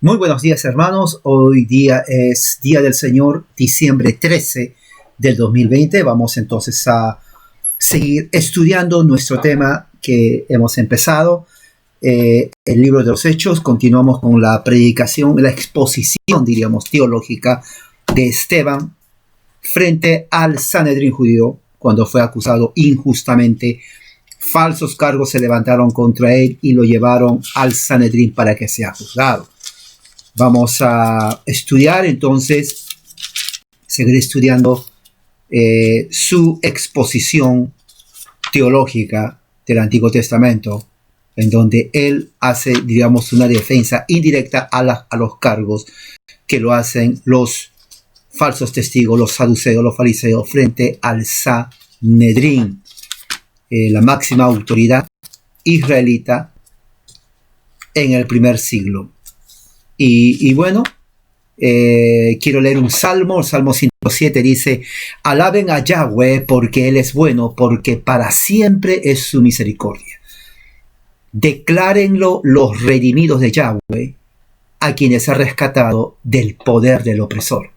Muy buenos días, hermanos. Hoy día es Día del Señor, diciembre 13 del 2020. Vamos entonces a seguir estudiando nuestro tema que hemos empezado, el libro de los Hechos. Continuamos con la predicación, la exposición, diríamos, teológica de Esteban frente al Sanedrín judío cuando fue acusado injustamente. Falsos cargos se levantaron contra él y lo llevaron al Sanedrín para que sea juzgado. Vamos a estudiar entonces, seguir estudiando su exposición teológica del Antiguo Testamento, en donde él hace, digamos, una defensa indirecta a los cargos que lo hacen los falsos testigos, los saduceos, los fariseos, frente al Sanedrín, la máxima autoridad israelita en el primer siglo. Y bueno, quiero leer un salmo. El Salmo 107 dice: alaben a Yahweh porque Él es bueno, porque para siempre es su misericordia. Declárenlo los redimidos de Yahweh, a quienes ha rescatado del poder del opresor.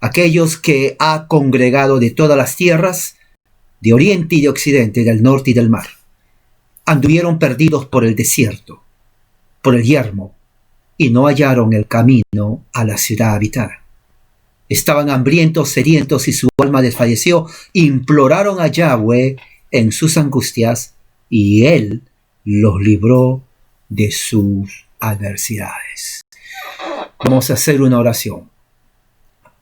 Aquellos que ha congregado de todas las tierras, de oriente y de occidente, del norte y del mar. Anduvieron perdidos por el desierto, por el yermo, y no hallaron el camino a la ciudad habitada. Estaban hambrientos, sedientos, y su alma desfalleció. Imploraron a Yahweh en sus angustias, y Él los libró de sus adversidades. Vamos a hacer una oración.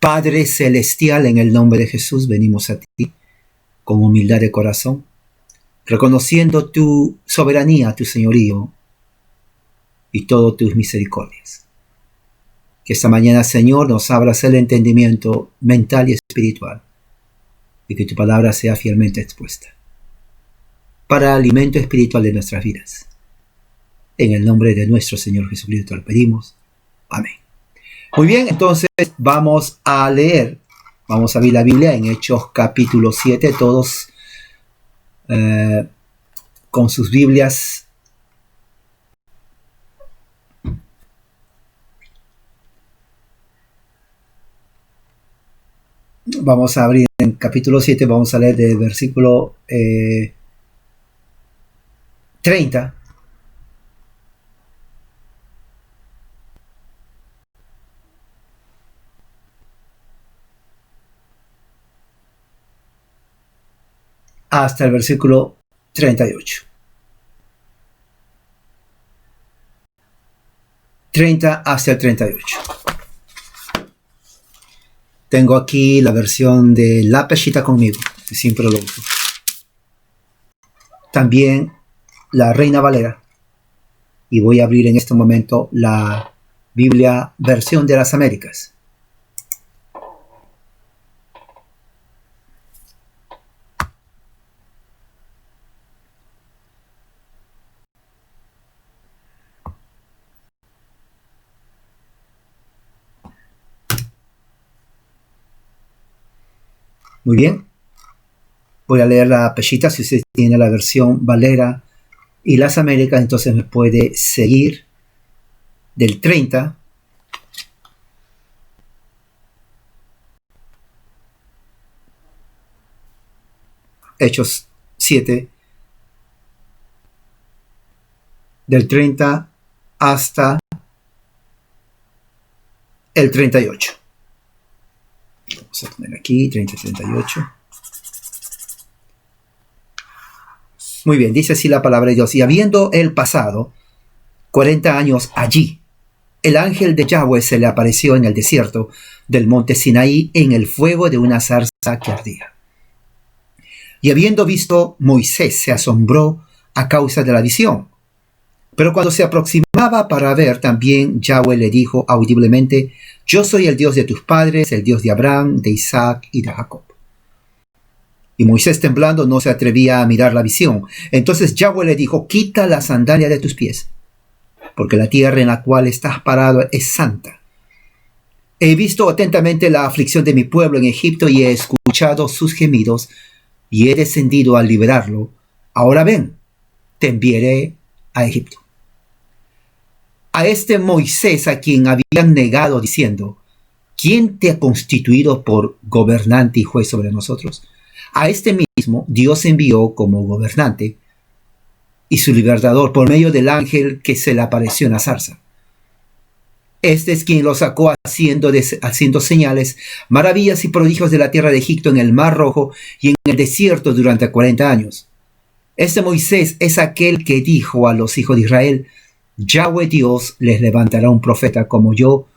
Padre Celestial, en el nombre de Jesús, venimos a ti con humildad de corazón, reconociendo tu soberanía, tu señorío, y todas tus misericordias. Que esta mañana, Señor, nos abras el entendimiento mental y espiritual, y que tu palabra sea fielmente expuesta para alimento espiritual de nuestras vidas. En el nombre de nuestro Señor Jesucristo lo pedimos. Amén. Muy bien, entonces vamos a leer, vamos a abrir la Biblia en Hechos capítulo 7, todos con sus Biblias. Vamos a abrir en capítulo 7, vamos a leer del versículo 30 hasta el versículo 38. 30 hasta el 38. Tengo aquí la versión de La Peshita conmigo, que siempre lo uso. También la Reina Valera. Y voy a abrir en este momento la Biblia versión de las Américas. Muy bien. Voy a leer la Peshita. Si usted tiene la versión Valera y las Américas, entonces me puede seguir del 30 Hechos 7, del 30 hasta el 38. Vamos a poner aquí 30-38. Muy bien, dice así la palabra de Dios. Y habiendo él pasado 40 años allí, el ángel de Yahweh se le apareció en el desierto del monte Sinaí en el fuego de una zarza que ardía. Y habiendo visto, Moisés se asombró a causa de la visión. Pero cuando se aproximaba para ver, también Yahweh le dijo audiblemente: yo soy el Dios de tus padres, el Dios de Abraham, de Isaac y de Jacob. Y Moisés, temblando, no se atrevía a mirar la visión. Entonces Yahweh le dijo: quita la sandalia de tus pies, porque la tierra en la cual estás parado es santa. He visto atentamente la aflicción de mi pueblo en Egipto y he escuchado sus gemidos y he descendido a liberarlo. Ahora ven, te enviaré a Egipto. a este Moisés a quien habían negado diciendo, ¿quién te ha constituido por gobernante y juez sobre nosotros? A este mismo Dios envió como gobernante y su libertador por medio del ángel que se le apareció en la zarza. Este es quien lo sacó haciendo señales, maravillas y prodigios de la tierra de Egipto en el Mar Rojo y en el desierto durante 40 años. Este Moisés es aquel que dijo a los hijos de Israel, Yahweh Dios les levantará un profeta como yo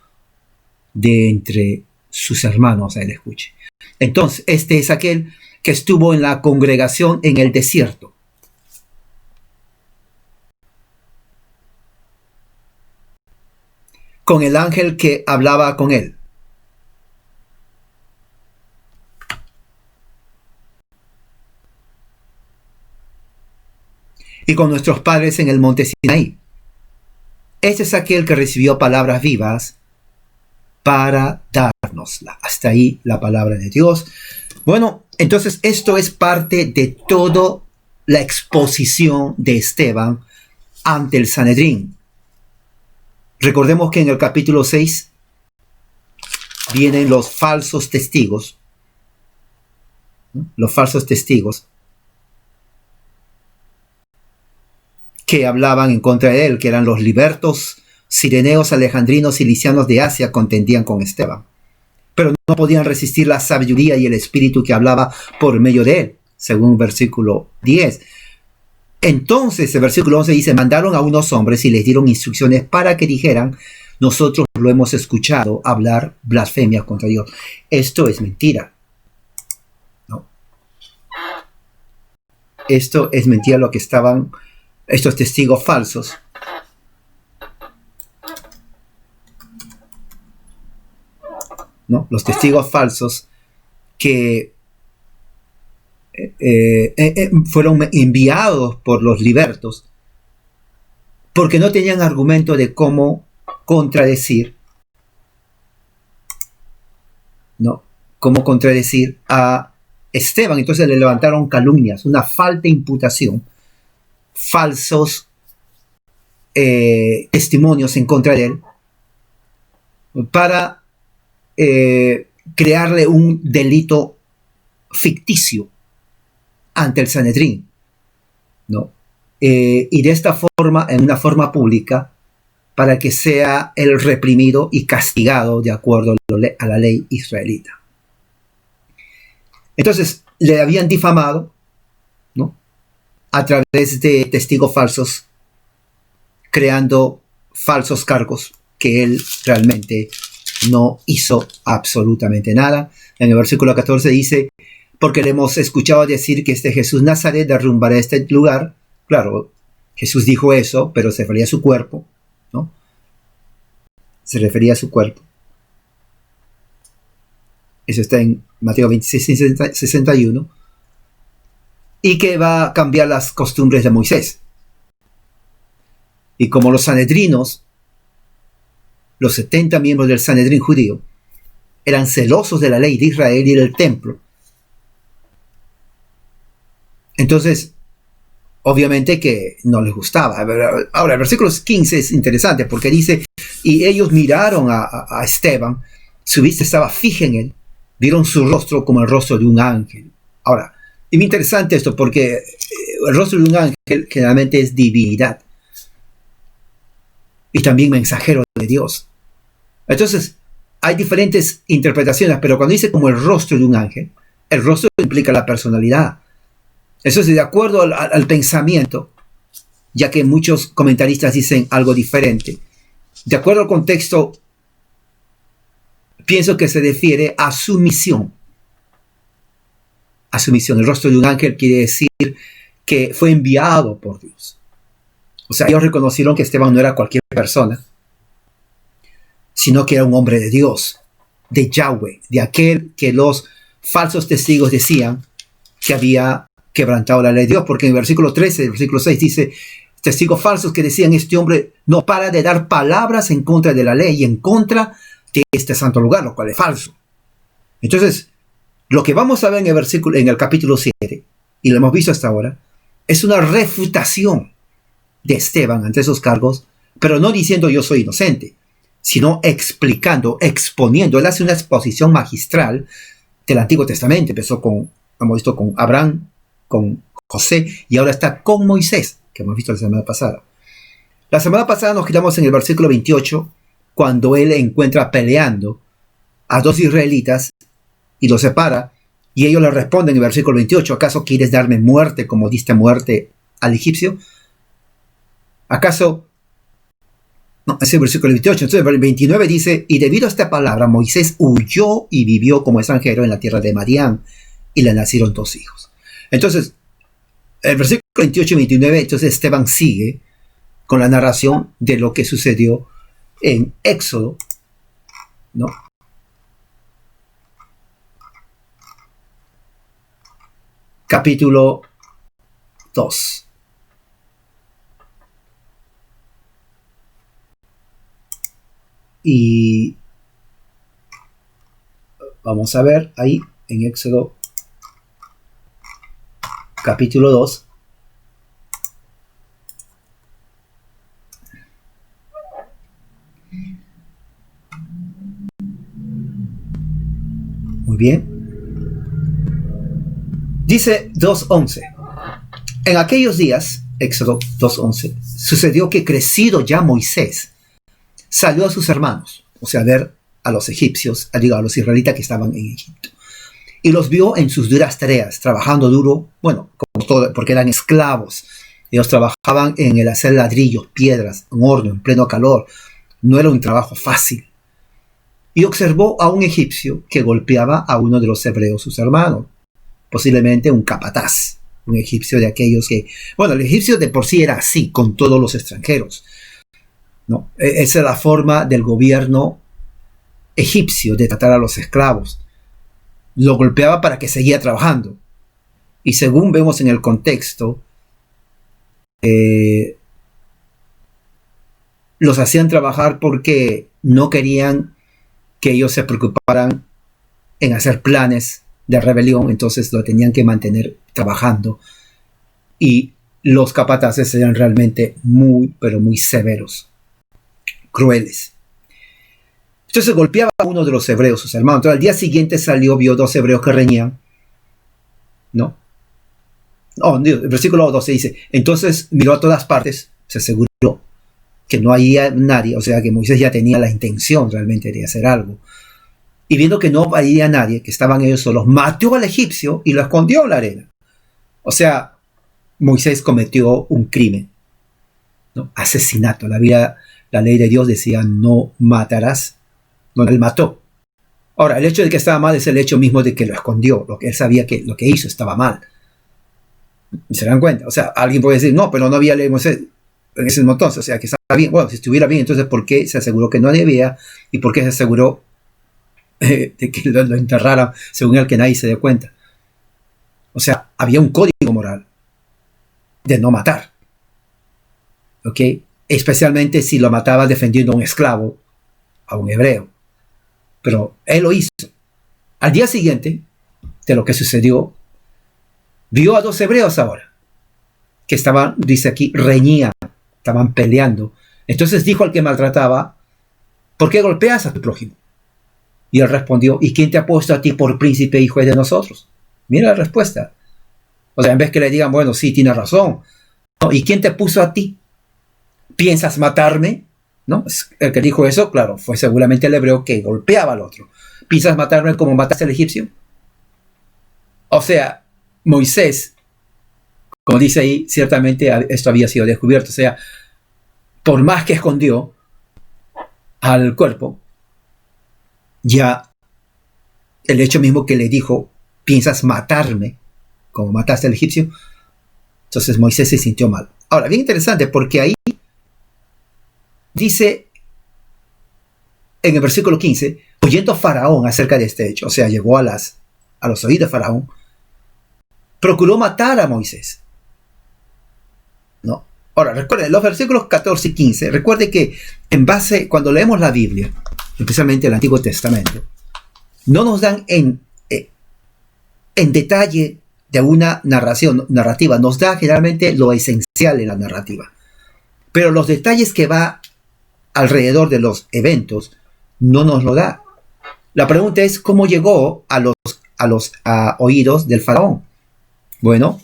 de entre sus hermanos. Él escuche. Entonces, este es aquel que estuvo en la congregación en el desierto. Con el ángel que hablaba con él. Y con nuestros padres en el monte Sinaí. Este es aquel que recibió palabras vivas para dárnosla. Hasta ahí la palabra de Dios. Bueno, entonces esto es parte de toda la exposición de Esteban ante el Sanedrín. Recordemos que en el capítulo 6 vienen los falsos testigos. Los falsos testigos que hablaban en contra de él, que eran los libertos, cireneos, alejandrinos y licianos de Asia, contendían con Esteban. Pero no podían resistir la sabiduría y el espíritu que hablaba por medio de él, según versículo 10. Entonces, el versículo 11 dice, mandaron a unos hombres y les dieron instrucciones para que dijeran, nosotros lo hemos escuchado hablar blasfemias contra Dios. Esto es mentira. ¿No? Esto es mentira lo que estaban estos testigos falsos. ¿No? Los testigos falsos que fueron enviados por los libertos porque no tenían argumento de cómo contradecir, ¿no? Cómo contradecir a Esteban. Entonces le levantaron calumnias, una falta imputación, falsos testimonios en contra de él para crearle un delito ficticio ante el Sanedrín, ¿no? Y de esta forma, en una forma pública, para que sea el reprimido y castigado de acuerdo a la ley israelita. Entonces, le habían difamado, ¿no? A través de testigos falsos, creando falsos cargos que él realmente no hizo absolutamente nada. En el versículo 14 dice, porque le hemos escuchado decir que este Jesús Nazaret derrumbará este lugar. Claro, Jesús dijo eso, pero se refería a su cuerpo, ¿no? Se refería a su cuerpo. Eso está en Mateo 26, 61. Y que va a cambiar las costumbres de Moisés. Y como los sanedrinos, los 70 miembros del Sanedrín judío, eran celosos de la ley de Israel y del templo. Entonces, obviamente que no les gustaba. Ahora, el versículo 15 es interesante porque dice, y ellos miraron a Esteban, su vista estaba fija en él, vieron su rostro como el rostro de un ángel. Ahora, es muy interesante esto porque el rostro de un ángel generalmente es divinidad y también mensajero de Dios. Entonces, hay diferentes interpretaciones, pero cuando dice como el rostro de un ángel, el rostro implica la personalidad. Eso es de acuerdo al pensamiento, ya que muchos comentaristas dicen algo diferente. De acuerdo al contexto, pienso que se refiere a su misión. A su misión. El rostro de un ángel quiere decir que fue enviado por Dios. O sea, ellos reconocieron que Esteban no era cualquier persona, sino que era un hombre de Dios, de Yahweh, de aquel que los falsos testigos decían que había quebrantado la ley de Dios, porque en el versículo 13, el versículo 6 dice, testigos falsos que decían, este hombre no para de dar palabras en contra de la ley y en contra de este santo lugar, lo cual es falso. Entonces, lo que vamos a ver en el capítulo 7, y lo hemos visto hasta ahora, es una refutación de Esteban ante esos cargos pero no diciendo yo soy inocente, sino explicando, exponiendo. Él hace una exposición magistral del Antiguo Testamento. Empezó con, hemos visto, con Abraham, con José, y ahora está con Moisés, que hemos visto la semana pasada. La semana pasada nos quedamos en el versículo 28, cuando él encuentra peleando a dos israelitas y los separa, y ellos le responden en el versículo 28, ¿acaso quieres darme muerte como diste muerte al egipcio? ¿Acaso? No, es el versículo 28. Entonces el 29 dice, y debido a esta palabra, Moisés huyó y vivió como extranjero en la tierra de Madián, y le nacieron 2 hijos. Entonces, el versículo 28 y 29, entonces Esteban sigue con la narración de lo que sucedió en Éxodo, ¿no? Capítulo 2. Y vamos a ver ahí en Éxodo capítulo 2. Muy bien. Dice 2:11. En aquellos días, Éxodo 2:11, sucedió que crecido ya Moisés, salió a sus hermanos, o sea, a ver a los egipcios, a los israelitas que estaban en Egipto, y los vio en sus duras tareas, trabajando duro, bueno, como todo, porque eran esclavos. Ellos trabajaban en el hacer ladrillos, piedras, un horno, en pleno calor. No era un trabajo fácil. Y observó a un egipcio que golpeaba a uno de los hebreos, sus hermanos, posiblemente un capataz, un egipcio de aquellos que, bueno, el egipcio de por sí era así, con todos los extranjeros, ¿no? Esa es la forma del gobierno egipcio de tratar a los esclavos. Lo golpeaba para que seguía trabajando. Y según vemos en el contexto, los hacían trabajar porque no querían que ellos se preocuparan en hacer planes de rebelión, entonces lo tenían que mantener trabajando. Y los capataces eran realmente muy, pero muy severos, crueles. Entonces golpeaba a uno de los hebreos, sus hermanos. Entonces al día siguiente salió, vio 2 hebreos que reñían, ¿no? El versículo 12 dice, entonces miró a todas partes, se aseguró que no había nadie, o sea que Moisés ya tenía la intención realmente de hacer algo. Y viendo que no había nadie, que estaban ellos solos, mató al egipcio y lo escondió en la arena. O sea, Moisés cometió un crimen, ¿no? Asesinato. La ley de Dios decía, no matarás. No, él mató. Ahora, el hecho de que estaba mal es el hecho mismo de que lo escondió. Lo que él sabía que lo que hizo estaba mal. ¿Se dan cuenta? O sea, alguien puede decir, no, pero no había ley de Moisés en ese entonces. O sea, que estaba bien. Bueno, si estuviera bien, entonces ¿por qué se aseguró que no había? ¿Y por qué se aseguró de que lo enterraran según el que nadie se dé cuenta? O sea, había un código moral de no matar, ¿ok? Especialmente si lo mataba defendiendo a un esclavo, a un hebreo. Pero él lo hizo. Al día siguiente de lo que sucedió, vio a 2 hebreos ahora, que estaban, dice aquí, reñían, estaban peleando. Entonces dijo al que maltrataba, ¿por qué golpeas a tu prójimo? Y él respondió, ¿y quién te ha puesto a ti por príncipe y juez de nosotros? Mira la respuesta. O sea, en vez que le digan, bueno, sí, tienes razón. No, ¿y quién te puso a ti? ¿Piensas matarme? ¿No? El que dijo eso, claro, fue seguramente el hebreo que golpeaba al otro. ¿Piensas matarme como mataste al egipcio? O sea, Moisés, como dice ahí, ciertamente esto había sido descubierto. O sea, por más que escondió al cuerpo, ya el hecho mismo que le dijo, ¿piensas matarme como mataste al egipcio? Entonces Moisés se sintió mal. Ahora, bien interesante, porque ahí dice en el versículo 15, oyendo Faraón acerca de este hecho, o sea, llegó a los oídos de Faraón, procuró matar a Moisés, ¿no? Ahora, recuerden, los versículos 14 y 15, recuerden que en base, cuando leemos la Biblia, especialmente el Antiguo Testamento, no nos dan en detalle de una narrativa, nos da generalmente lo esencial en la narrativa. Pero los detalles que va alrededor de los eventos no nos lo da. La pregunta es cómo llegó a oídos del faraón. Bueno,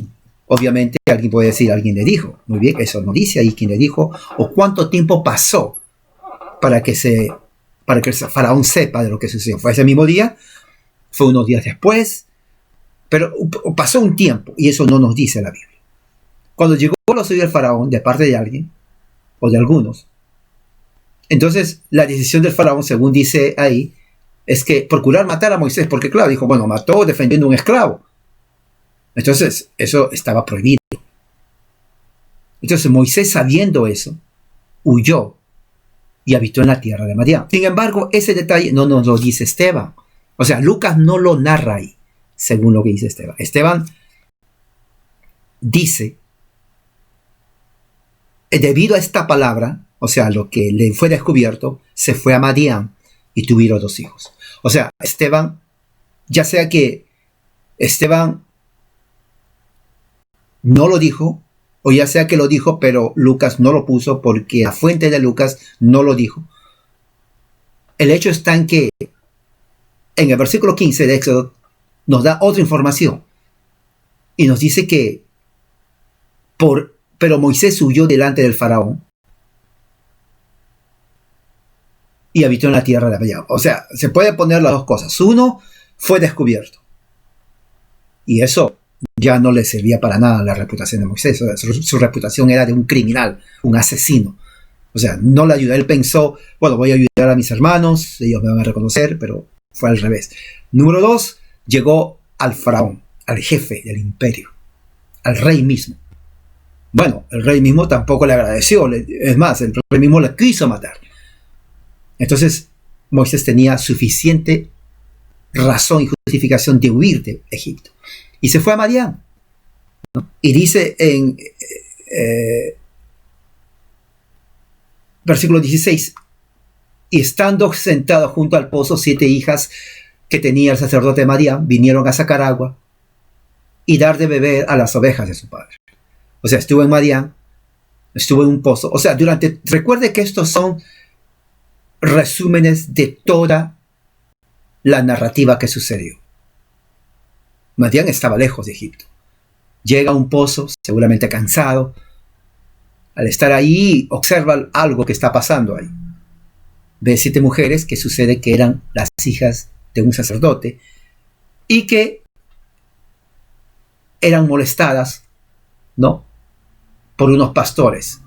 obviamente alguien puede decir, alguien le dijo. Muy bien, eso no dice ahí quién le dijo o cuánto tiempo pasó para que el faraón sepa de lo que sucedió. ¿Fue ese mismo día? ¿Fue unos días después? Pero pasó un tiempo y eso no nos dice la Biblia. Cuando llegó a los oídos del faraón de parte de alguien o de algunos, entonces la decisión del faraón, según dice ahí, es que procurar matar a Moisés, porque claro, dijo, bueno, mató defendiendo a un esclavo. Entonces, eso estaba prohibido. Entonces, Moisés, sabiendo eso, huyó y habitó en la tierra de Madián. Sin embargo, ese detalle no nos lo dice Esteban. O sea, Lucas no lo narra ahí, según lo que dice Esteban. Esteban dice, debido a esta palabra, o sea, lo que le fue descubierto, se fue a Madián y tuvieron 2 hijos. O sea, Esteban, ya sea que Esteban no lo dijo, o ya sea que lo dijo, pero Lucas no lo puso porque la fuente de Lucas no lo dijo. El hecho está en que en el versículo 15 de Éxodo nos da otra información y nos dice que pero Moisés huyó delante del faraón y habitó en la tierra de Madián. O sea, se puede poner las dos cosas. Uno, fue descubierto. Y eso ya no le servía para nada la reputación de Moisés. O sea, su reputación era de un criminal, un asesino. O sea, no le ayudó. Él pensó, bueno, voy a ayudar a mis hermanos, ellos me van a reconocer, pero fue al revés. Número 2, llegó al faraón, al jefe del imperio, al rey mismo. Bueno, el rey mismo tampoco le agradeció. Es más, el rey mismo le quiso matar. Entonces, Moisés tenía suficiente razón y justificación de huir de Egipto. Y se fue a Madián, ¿no? Y dice en versículo 16, y estando sentado junto al pozo, 7 hijas que tenía el sacerdote de Madián vinieron a sacar agua y dar de beber a las ovejas de su padre. O sea, estuvo en Madián, estuvo en un pozo. O sea, recuerde que estos son resúmenes de toda la narrativa que sucedió. Madián estaba lejos de Egipto. Llega a un pozo, seguramente cansado. Al estar ahí, observa algo que está pasando ahí. Ve 7 mujeres que sucede que eran las hijas de un sacerdote y que eran molestadas, ¿no?, por unos pastores.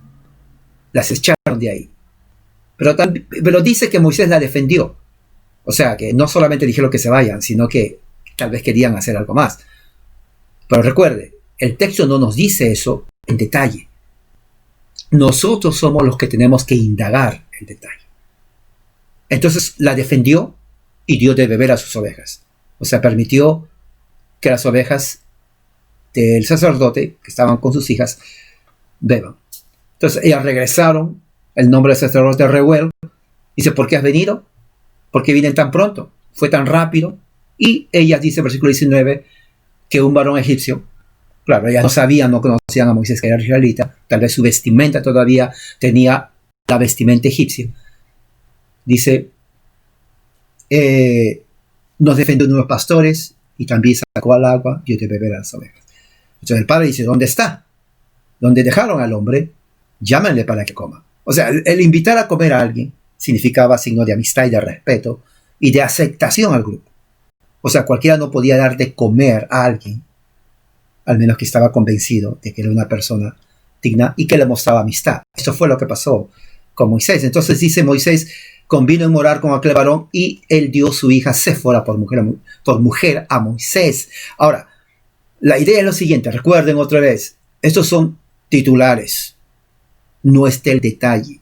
Las echaron de ahí. Pero dice que Moisés la defendió. O sea, que no solamente dijeron que se vayan, sino que tal vez querían hacer algo más. Pero recuerde, el texto no nos dice eso en detalle. Nosotros somos los que tenemos que indagar el detalle. Entonces la defendió y dio de beber a sus ovejas. O sea, permitió que las ovejas del sacerdote, que estaban con sus hijas, beban. Entonces ellas regresaron. El nombre del sacerdote Reuel. Dice, ¿por qué has venido? ¿Por qué vienen tan pronto? Fue tan rápido. Y ellas, dice versículo 19, que un varón egipcio, claro, ellas no sabían, no conocían a Moisés, que era israelita, tal vez su vestimenta todavía tenía la vestimenta egipcia. Dice, nos defendió unos pastores y también sacó al agua y dio de beber a las ovejas. Entonces el padre dice, ¿dónde está? ¿Dónde dejaron al hombre? Llámenle para que coma. O sea, el invitar a comer a alguien significaba signo de amistad y de respeto y de aceptación al grupo. O sea, cualquiera no podía dar de comer a alguien, al menos que estaba convencido de que era una persona digna y que le mostraba amistad. Esto fue lo que pasó con Moisés. Entonces dice Moisés, convino en morar con aquel varón y él dio su hija Séfora por mujer a Moisés. Ahora, la idea es lo siguiente, recuerden otra vez, estos son titulares, no está el detalle.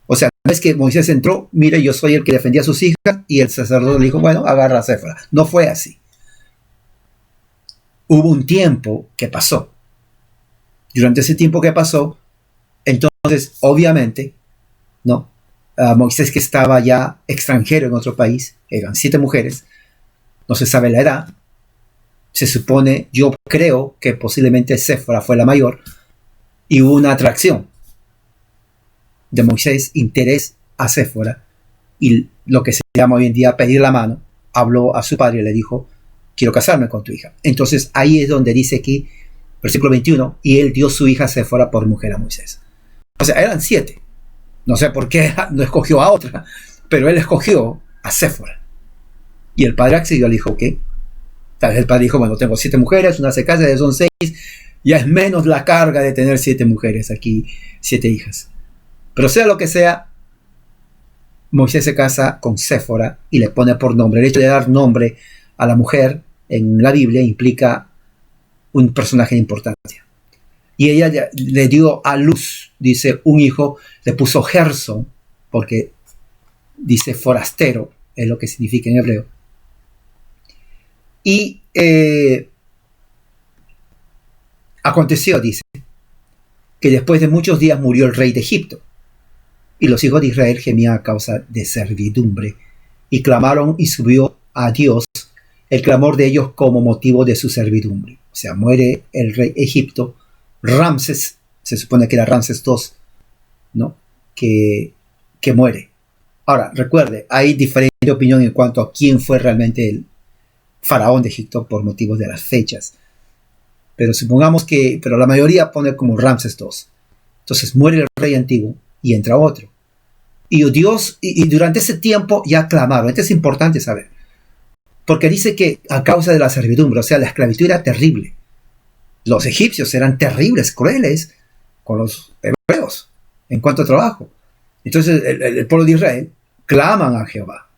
O sea, una vez que Moisés entró, mire, yo soy el que defendía a sus hijas, y el sacerdote le dijo, bueno, agarra a Séfora. No fue así. Hubo un tiempo que pasó. Durante ese tiempo que pasó, entonces, obviamente, ¿no?, Moisés, que estaba ya extranjero en otro país, eran 7 mujeres, no se sabe la edad, se supone, yo creo que posiblemente Séfora fue la mayor, y hubo una atracción. de Moisés interés a Séfora, y lo que se llama hoy en día pedir la mano, habló a su padre y le dijo, quiero casarme con tu hija. Entonces ahí es donde dice aquí, versículo 21, y él dio su hija Séfora por mujer a Moisés. O sea, eran 7. No sé por qué no escogió a otra, pero él escogió a Séfora. Y el padre accedió, le dijo, ok. Tal vez el padre dijo, bueno, tengo 7 mujeres, una se casa, ya son 6, ya es menos la carga de tener 7 mujeres aquí, 7 hijas. Pero sea lo que sea, Moisés se casa con Séfora y le pone por nombre. El hecho de dar nombre a la mujer en la Biblia implica un personaje de importancia. Y ella le dio a luz, dice, un hijo, le puso Gerson, porque dice forastero, es lo que significa en hebreo. Y aconteció, dice, que después de muchos días murió el rey de Egipto, y los hijos de Israel gemían a causa de servidumbre, y clamaron y subió a Dios el clamor de ellos como motivo de su servidumbre. O sea, muere el rey de Egipto, Ramses, se supone que era Ramses II, ¿no? Que muere. Ahora, recuerde, hay diferente opinión en cuanto a quién fue realmente el faraón de Egipto por motivos de las fechas. Pero supongamos que, pero la mayoría pone como Ramses II. Entonces muere el rey antiguo y entra otro. Y Dios, y durante ese tiempo ya clamaron. Esto es importante saber. Porque dice que a causa de la servidumbre, o sea, la esclavitud era terrible. Los egipcios eran terribles, crueles con los hebreos en cuanto a trabajo. Entonces el pueblo de Israel claman a Jehová.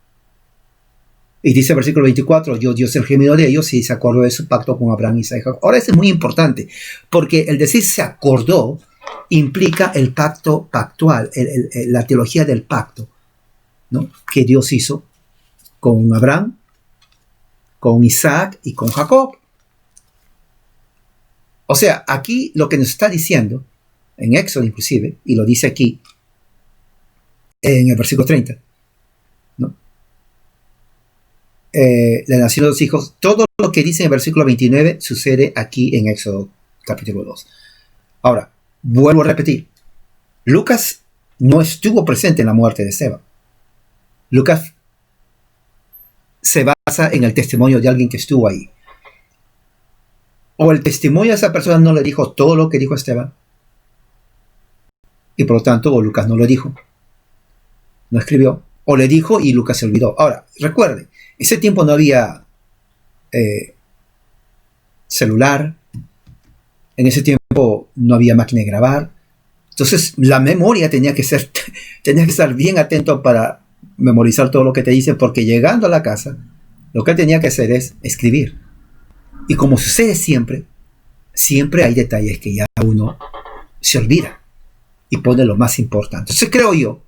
Y dice el versículo 24, yo Dios el gemido de ellos y se acordó de su pacto con Abraham, Isaac y Jacob. Ahora eso es muy importante, porque el decir se acordó implica el pacto pactual, la teología del pacto, ¿no? Que Dios hizo con Abraham, con Isaac y con Jacob. O sea, aquí lo que nos está diciendo, en Éxodo inclusive, y lo dice aquí, en el versículo 30, ¿no? Le nacieron 2 hijos. Todo lo que dice en el versículo 29 sucede aquí en Éxodo capítulo 2. Ahora, vuelvo a repetir, Lucas no estuvo presente en la muerte de Esteban. Lucas se basa en el testimonio de alguien que estuvo ahí. O el testimonio de esa persona no le dijo todo lo que dijo Esteban, y por lo tanto Lucas no lo dijo, no escribió, o le dijo y Lucas se olvidó. Ahora, recuerde, ese tiempo no había celular, en ese tiempo no había máquina de grabar, entonces la memoria tenía que estar bien atento para memorizar todo lo que te dicen, porque llegando a la casa, lo que él tenía que hacer es escribir. Y como sucede siempre hay detalles que ya uno se olvida y pone lo más importante. Entonces creo yo,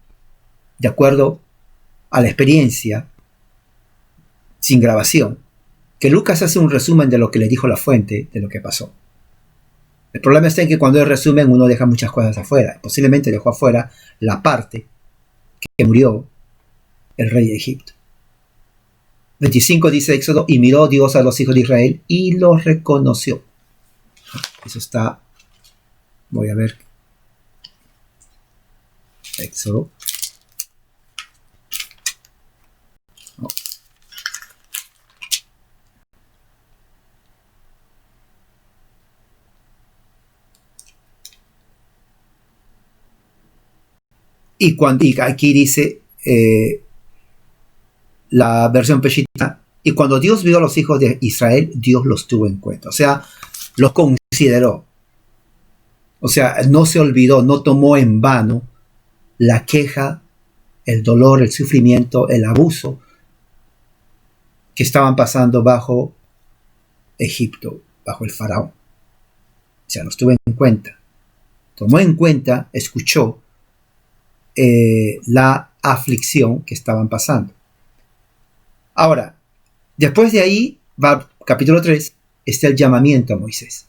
de acuerdo a la experiencia, sin grabación, que Lucas hace un resumen de lo que le dijo la fuente, de lo que pasó. El problema está en que cuando él resumen uno deja muchas cosas afuera. Posiblemente dejó afuera la parte que murió el rey de Egipto. 25 dice Éxodo, y miró Dios a los hijos de Israel y los reconoció. Eso está, voy a ver, Éxodo. No. Y aquí dice la versión Peshitta, y cuando Dios vio a los hijos de Israel, Dios los tuvo en cuenta. O sea, los consideró. O sea, no se olvidó, no tomó en vano la queja, el dolor, el sufrimiento, el abuso que estaban pasando bajo Egipto, bajo el faraón. O sea, los tuvo en cuenta. Tomó en cuenta, escuchó la aflicción que estaban pasando. Ahora, después de ahí, va capítulo 3, está el llamamiento a Moisés.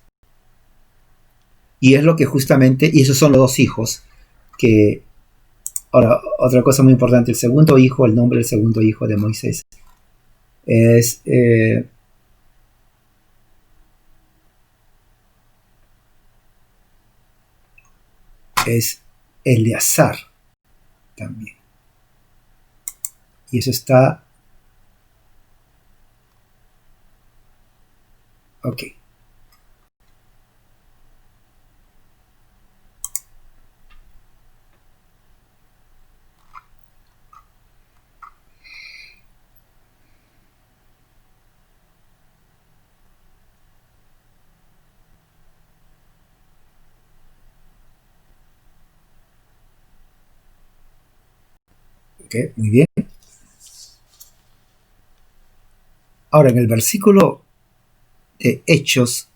Y es lo que justamente, y esos son los 2 hijos que, ahora, otra cosa muy importante, el segundo hijo, el nombre del segundo hijo de Moisés es Eleazar. también. Y eso está... Ok. Ok, muy bien. Ahora, en el versículo de Hechos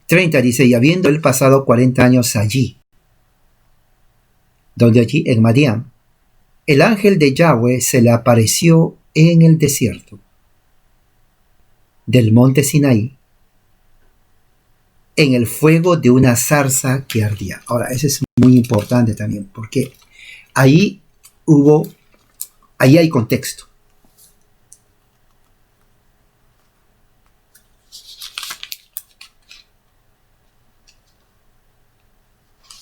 30 dice, y habiendo él pasado 40 años allí, donde allí en Madián, el ángel de Yahweh se le apareció en el desierto del monte Sinaí, en el fuego de una zarza que ardía. Ahora, eso es muy importante también, porque ahí hay contexto.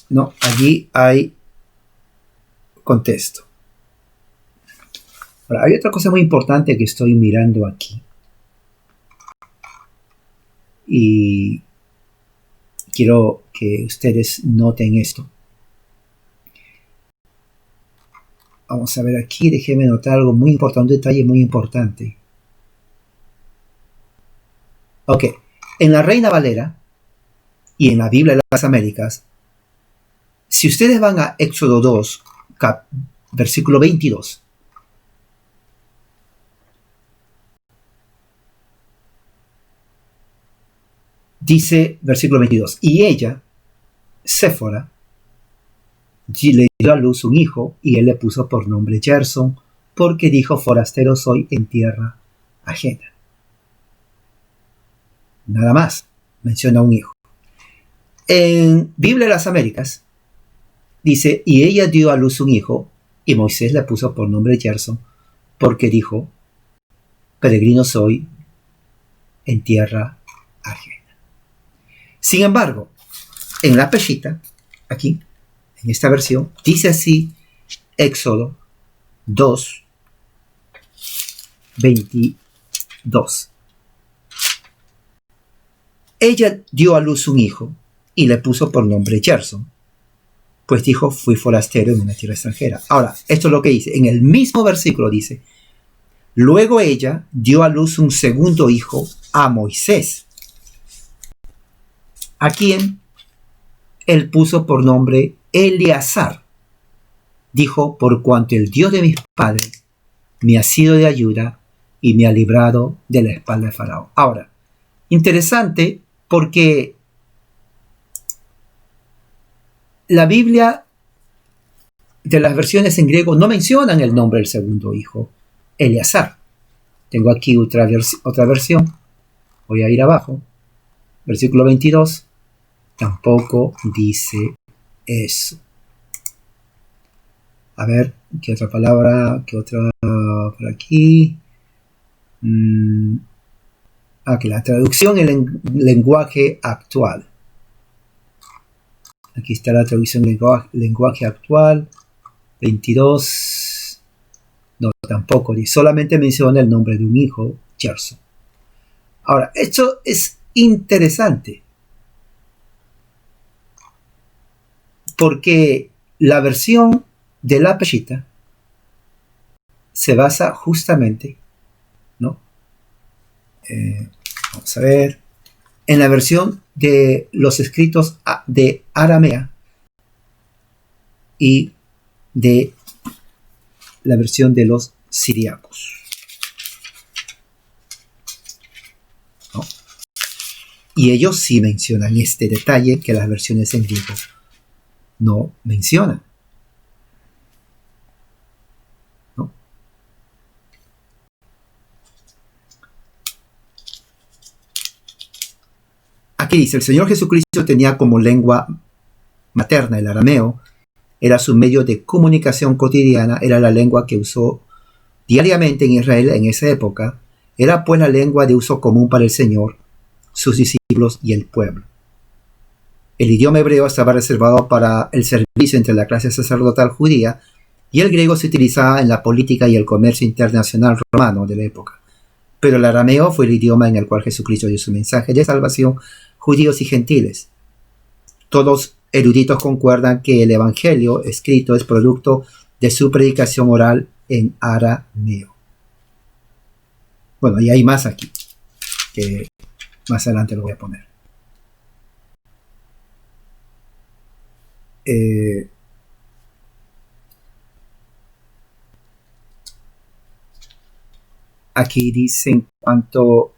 No, allí hay contexto. Ahora, hay otra cosa muy importante que estoy mirando aquí. Y quiero que ustedes noten esto. Vamos a ver aquí, déjenme notar algo muy importante, un detalle muy importante. Ok, en la Reina Valera y en la Biblia de las Américas, si ustedes van a Éxodo 2, versículo 22, dice versículo 22, y ella, Séfora, le dio a luz un hijo y él le puso por nombre Gerson, porque dijo, forastero soy en tierra ajena. Nada más, menciona un hijo. En Biblia de las Américas, dice, y ella dio a luz un hijo y Moisés le puso por nombre Gerson, porque dijo, peregrino soy en tierra ajena. Sin embargo, en la Peshita, aquí, en esta versión, dice así Éxodo 2, 22. Ella dio a luz un hijo y le puso por nombre Gerson, pues dijo, fui forastero en una tierra extranjera. Ahora, esto es lo que dice, en el mismo versículo dice, luego ella dio a luz un segundo hijo a Moisés, a quien él puso por nombre Eleazar. Dijo, por cuanto el Dios de mis padres me ha sido de ayuda y me ha librado de la espalda de Faraón. Ahora, interesante porque la Biblia de las versiones en griego no mencionan el nombre del segundo hijo, Eleazar. Tengo aquí otra versión. Voy a ir abajo. Versículo 22. Tampoco dice eso. A ver, ¿qué otra palabra? ¿Qué otra por aquí? Aquí la traducción en lenguaje actual. Aquí está la traducción en lenguaje actual. 22. No, tampoco. Solamente menciona el nombre de un hijo, Gerson. Ahora, esto es interesante. Porque la versión de la Peshita se basa justamente, ¿no? Vamos a ver, en la versión de los escritos de aramea y de la versión de los siriacos, ¿no? Y ellos sí mencionan este detalle que las versiones en griego no mencionan, ¿no? Aquí dice, el Señor Jesucristo tenía como lengua materna el arameo, era su medio de comunicación cotidiana, era la lengua que usó diariamente en Israel en esa época, era pues la lengua de uso común para el Señor, sus discípulos y el pueblo. El idioma hebreo estaba reservado para el servicio entre la clase sacerdotal judía y el griego se utilizaba en la política y el comercio internacional romano de la época. Pero el arameo fue el idioma en el cual Jesucristo dio su mensaje de salvación, judíos y gentiles. Todos eruditos concuerdan que el evangelio escrito es producto de su predicación oral en arameo. Bueno, y hay más aquí, que más adelante lo voy a poner. Aquí dice en cuanto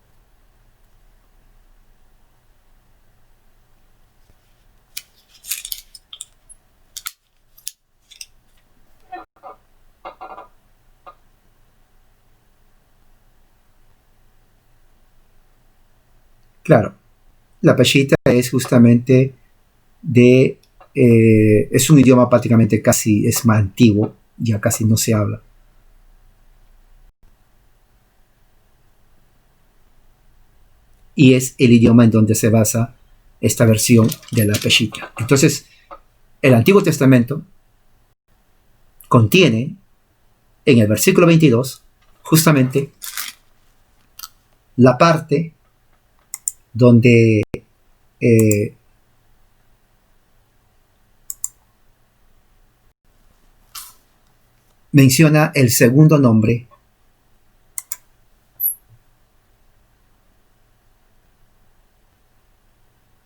claro, la Peshitta es justamente es un idioma prácticamente casi, es más antiguo, ya casi no se habla. Y es el idioma en donde se basa esta versión de la Peshitta. Entonces, el Antiguo Testamento contiene en el versículo 22 justamente la parte donde menciona el segundo nombre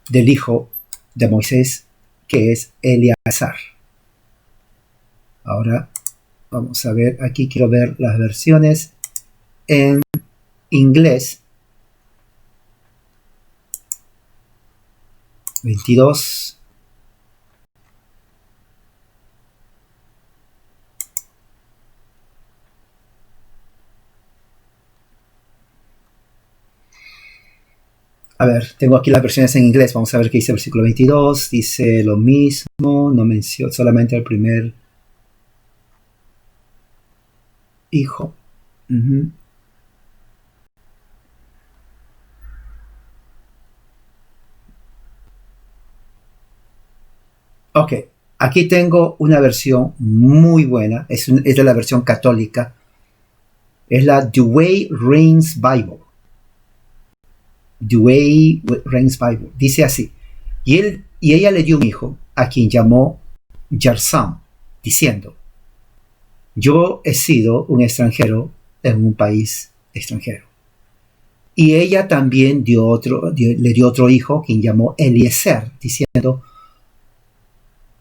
del hijo de Moisés, que es Eleazar. Ahora vamos a ver, aquí quiero ver las versiones en inglés. 22. A ver, tengo aquí las versiones en inglés. Vamos a ver qué dice el versículo 22. Dice lo mismo, no menciona solamente el primer hijo. Ok, aquí tengo una versión muy buena. Es de la versión católica. Es la Douay Rheims Bible. Douay Rheims Bible. Dice así. Y ella le dio un hijo, a quien llamó Gersam, diciendo: yo he sido un extranjero en un país extranjero. Y ella también le dio otro hijo, quien llamó Eliezer, diciendo: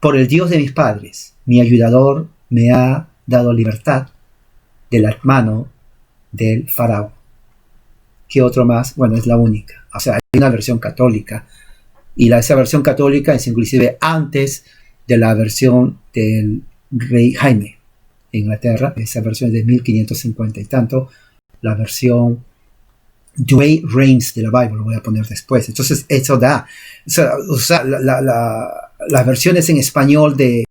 por el Dios de mis padres, mi ayudador me ha dado libertad de la mano del faraón. ¿Qué otro más? Bueno, es la única. O sea, hay una versión católica. Y esa versión católica es inclusive antes de la versión del rey Jaime de Inglaterra. Esa versión es de 1550 y tanto. La versión Douay Rheims de la Bible lo voy a poner después. Entonces, eso da. O sea, las versiones en español de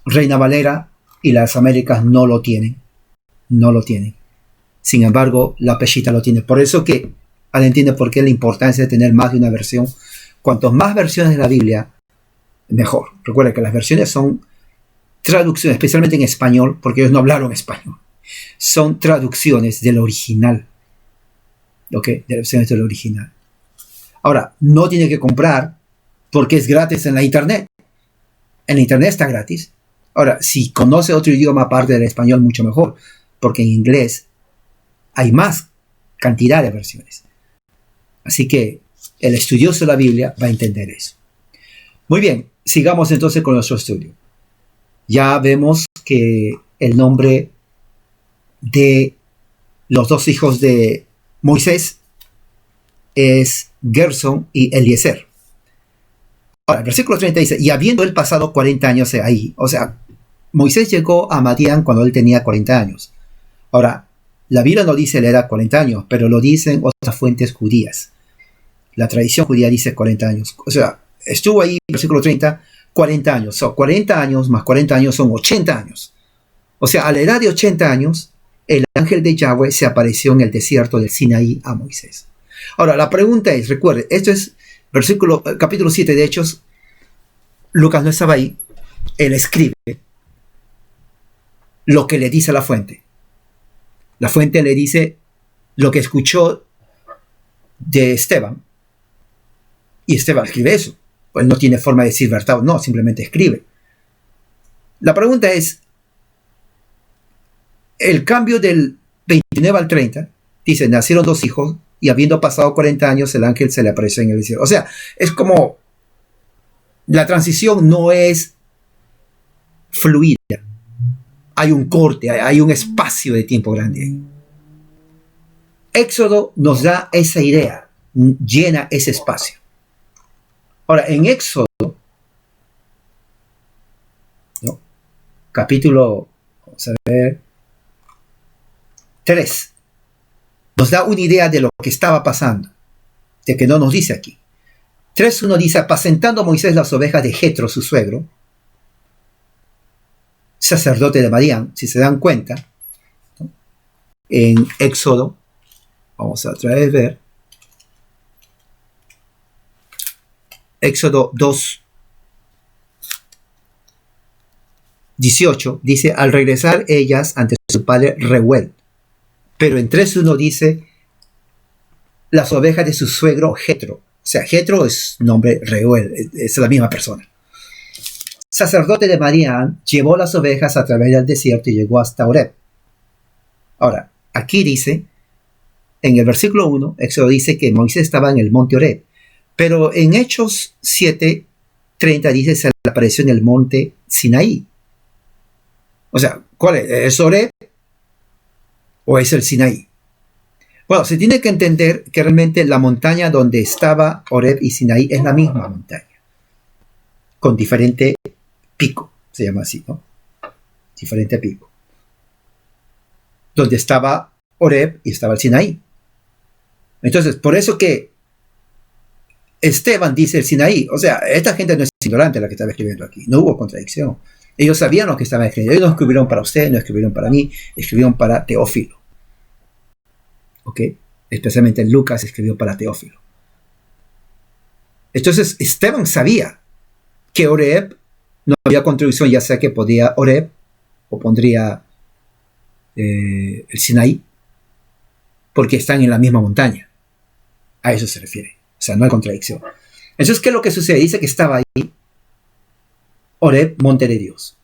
Reina Valera y las Américas no lo tienen. No lo tienen. Sin embargo, la Peshitta lo tiene. Por eso que ahora entiende por qué la importancia de tener más de una versión. Cuantos más versiones de la Biblia, mejor. Recuerda que las versiones son traducciones, especialmente en español, porque ellos no hablaron español. Son traducciones del original. ¿Ok? De las versiones del original. Ahora, no tiene que comprar porque es gratis en la internet. En la internet está gratis. Ahora, si conoce otro idioma aparte del español, mucho mejor. Porque en inglés hay más cantidad de versiones. Así que el estudioso de la Biblia va a entender eso. Muy bien, sigamos entonces con nuestro estudio. Ya vemos que el nombre de los dos hijos de Moisés es Gerson y Eliezer. Ahora, el versículo 30 dice: y habiendo él pasado 40 años ahí, o sea, Moisés llegó a Madián cuando él tenía 40 años. Ahora, la Biblia no dice la edad 40 años, pero lo dicen otras fuentes judías. La tradición judía dice 40 años. O sea, estuvo ahí, versículo 30, 40 años. So, 40 años más 40 años son 80 años. O sea, a la edad de 80 años, el ángel de Yahweh se apareció en el desierto del Sinaí a Moisés. Ahora, la pregunta es, recuerde, esto es capítulo 7 de Hechos. Lucas no estaba ahí. Él escribe lo que le dice a la fuente. La fuente le dice lo que escuchó de Esteban. Y Esteban escribe eso. Pues no tiene forma de decir verdad o no, simplemente escribe. La pregunta es, el cambio del 29 al 30, dice, nacieron 2 hijos y habiendo pasado 40 años el ángel se le apareció en el cielo. O sea, es como la transición no es fluida. Hay un corte, hay un espacio de tiempo grande. Éxodo nos da esa idea, llena ese espacio. Ahora, en Éxodo, ¿no? Capítulo, vamos a ver, 3, nos da una idea de lo que estaba pasando, de que no nos dice aquí. 3:1 dice, apacentando Moisés las ovejas de Jetro, su suegro, sacerdote de Madián, si se dan cuenta, ¿no? En Éxodo, vamos a otra vez ver, Éxodo 2:18 dice, al regresar ellas ante su padre Reuel. Pero en 3:1 dice, las ovejas de su suegro Jetro. O sea, Jetro es nombre Reuel, es la misma persona. Sacerdote de Madián llevó las ovejas a través del desierto y llegó hasta Horeb. Ahora, aquí dice, en el versículo 1, Éxodo dice que Moisés estaba en el monte Horeb. Pero en Hechos 7:30 dice, se le apareció en el monte Sinaí. O sea, ¿cuál es? ¿Es Horeb o es el Sinaí? Bueno, se tiene que entender que realmente la montaña donde estaba Horeb y Sinaí es la misma montaña, con diferente pico, se llama así, ¿no? Diferente pico. Donde estaba Horeb y estaba el Sinaí. Entonces, por eso que Esteban dice el Sinaí. O sea, esta gente no es ignorante la que estaba escribiendo aquí. No hubo contradicción. Ellos sabían lo que estaban escribiendo. Ellos no escribieron para usted, no escribieron para mí, escribieron para Teófilo. ¿Ok? Especialmente Lucas escribió para Teófilo. Entonces, Esteban sabía que Horeb no había contradicción, ya sea que podía Horeb o pondría el Sinaí, porque están en la misma montaña. A eso se refiere. O sea, no hay contradicción. Entonces, ¿qué es lo que sucede? Dice que estaba ahí Horeb, monte de Dios.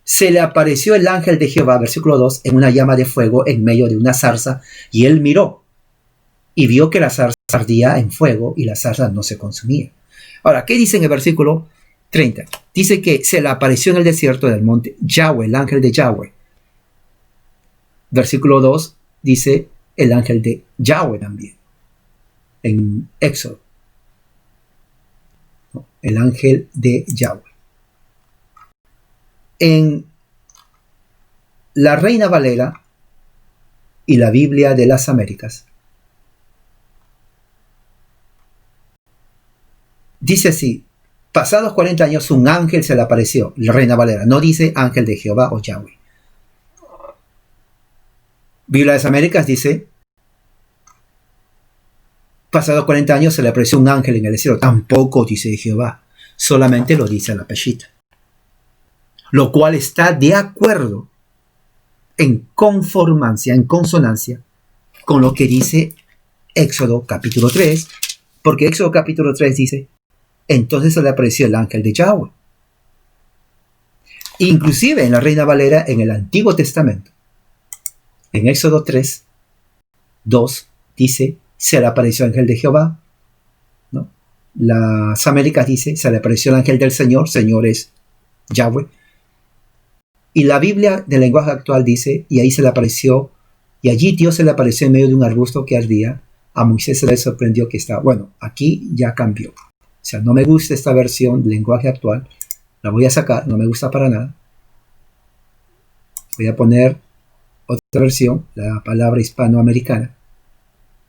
Se le apareció el ángel de Jehová, versículo 2, en una llama de fuego en medio de una zarza, y él miró y vio que la zarza ardía en fuego y la zarza no se consumía. Ahora, ¿qué dice en el versículo 30? Dice que se le apareció en el desierto del monte Yahweh, el ángel de Yahweh. Versículo 2 dice el ángel de Yahweh también, en Éxodo. ¿No? El ángel de Yahweh. En la Reina Valera y la Biblia de las Américas dice así: pasados 40 años un ángel se le apareció. La Reina Valera no dice ángel de Jehová o Yahweh. Biblia de las Américas dice: pasados 40 años se le apareció un ángel en el cielo. Tampoco dice Jehová, solamente lo dice la Peshitta, lo cual está de acuerdo, en conformancia, en consonancia con lo que dice Éxodo capítulo 3, porque Éxodo capítulo 3 dice: entonces se le apareció el ángel de Yahweh. Inclusive en la Reina Valera, en el Antiguo Testamento, en Éxodo 3, 2, dice: se le apareció el ángel de Jehová, ¿no? Las Américas dice: se le apareció el ángel del Señor, Señor es Yahweh. Y la Biblia del lenguaje actual dice: y ahí se le apareció, y allí Dios se le apareció en medio de un arbusto que ardía. A Moisés se le sorprendió que estaba. Bueno, aquí ya cambió. O sea, no me gusta esta versión del lenguaje actual. La voy a sacar, no me gusta para nada. Voy a poner otra versión, la palabra hispanoamericana.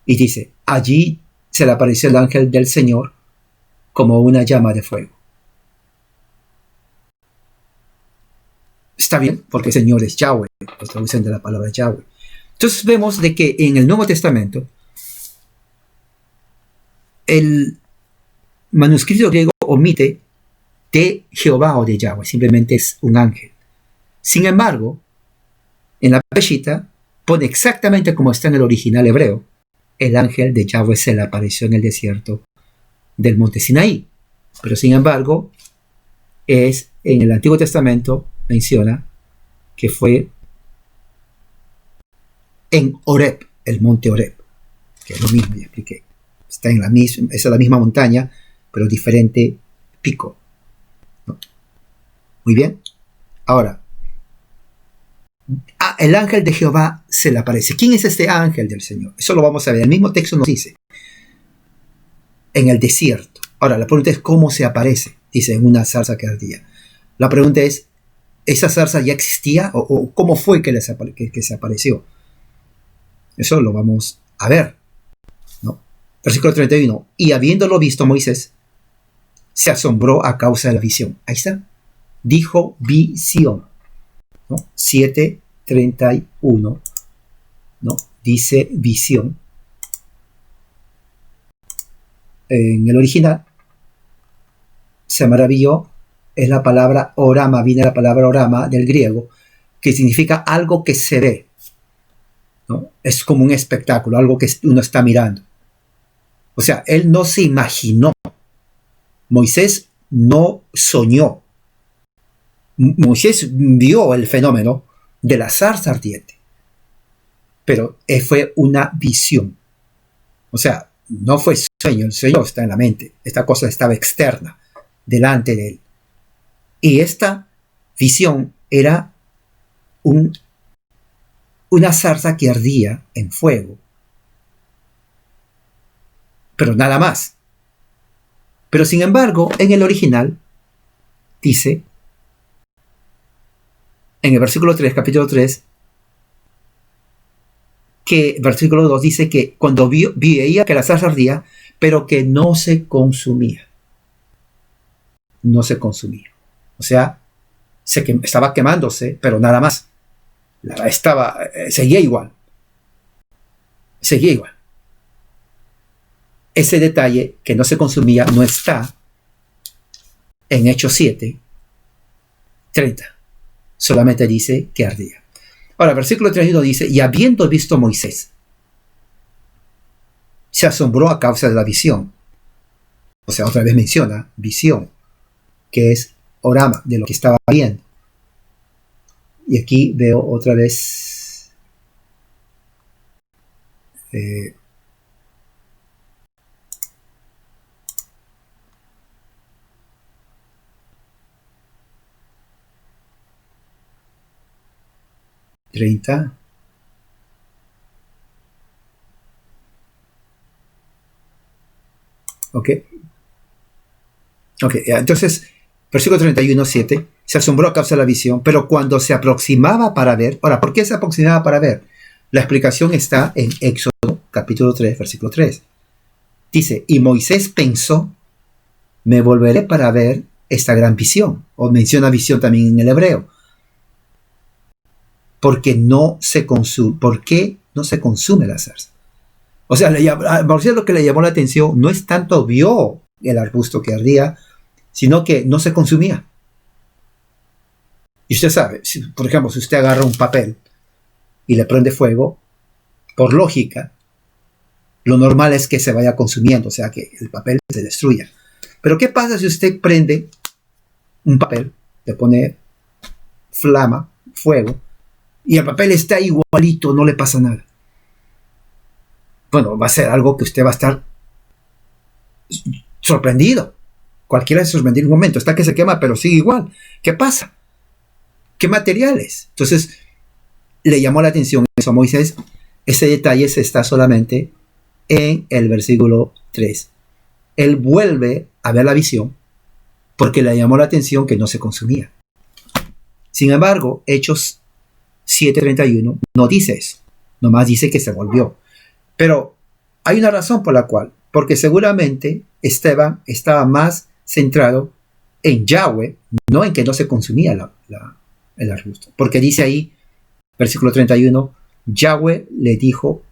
Y dice: allí se le apareció el ángel del Señor como una llama de fuego. Está bien, porque el Señor es Yahweh, la traducción de la palabra Yahweh. Entonces vemos de que en el Nuevo Testamento el manuscrito griego omite de Jehová o de Yahweh, simplemente es un ángel. Sin embargo, en la Peshitta pone exactamente como está en el original hebreo: el ángel de Yahweh se le apareció en el desierto del monte Sinaí. Pero sin embargo, en el Antiguo Testamento menciona que fue en Horeb, el monte Horeb, que es lo mismo, ya expliqué. Está en es la misma montaña, pero diferente pico, ¿no? Muy bien. Ahora, el ángel de Jehová se le aparece. ¿Quién es este ángel del Señor? Eso lo vamos a ver. El mismo texto nos dice: en el desierto. Ahora, la pregunta es ¿cómo se aparece? Dice: en una zarza que ardía. La pregunta es: ¿esa zarza ya existía? ¿O cómo fue que se apareció? Eso lo vamos a ver, ¿no? Versículo 31. Y habiéndolo visto Moisés, se asombró a causa de la visión. Ahí está. Dijo visión, ¿no? 7:31, ¿no? Dice visión. En el original se maravilló. Es la palabra orama, viene la palabra orama del griego, que significa algo que se ve, ¿no? Es como un espectáculo, algo que uno está mirando. O sea, él no se imaginó. Moisés no soñó. Moisés vio el fenómeno de la zarza ardiente, pero fue una visión. O sea, no fue sueño, el sueño está en la mente. Esta cosa estaba externa, delante de él. Y esta visión era una zarza que ardía en fuego. Pero nada más. Pero sin embargo, en el original dice, en el versículo 3, capítulo 3, que versículo 2 dice que cuando veía que la zarza ardía, pero que no se consumía. No se consumía. O sea, estaba quemándose, pero nada más. Seguía igual. Seguía igual. Ese detalle que no se consumía no está en Hechos 7:30. Solamente dice que ardía. Ahora, versículo 31 dice: y habiendo visto Moisés, se asombró a causa de la visión. O sea, otra vez menciona visión, que es orama, de lo que estaba viendo. Y aquí veo otra vez ¿30? Ok, entonces, versículo 31:7, se asombró a causa de la visión, pero cuando se aproximaba para ver. Ahora, ¿por qué se aproximaba para ver? La explicación está en Éxodo, capítulo 3, versículo 3. Dice: y Moisés pensó, me volveré para ver esta gran visión. O menciona visión también en el hebreo. Porque no se consume. ¿Por qué no se consume la zarza? O sea, a Moisés lo que le llamó la atención no es tanto vio el arbusto que ardía, sino que no se consumía. Y usted sabe, por ejemplo, si usted agarra un papel y le prende fuego, por lógica, lo normal es que se vaya consumiendo, o sea, que el papel se destruya. Pero ¿qué pasa si usted prende un papel, le pone flama, fuego, y el papel está igualito, no le pasa nada? Bueno, va a ser algo que usted va a estar sorprendido. Cualquiera se sorprende en un momento, está que se quema, pero sigue igual. ¿Qué pasa? ¿Qué materiales? Entonces, le llamó la atención eso a Moisés. Ese detalle se está solamente en el versículo 3. Él vuelve a ver la visión porque le llamó la atención que no se consumía. Sin embargo, Hechos 7:31 no dice eso. Nomás dice que se volvió. Pero hay una razón por la cual. Porque seguramente Esteban estaba más centrado en Yahweh, no en que no se consumía el arbusto. Porque dice ahí, versículo 31, Yahweh le dijo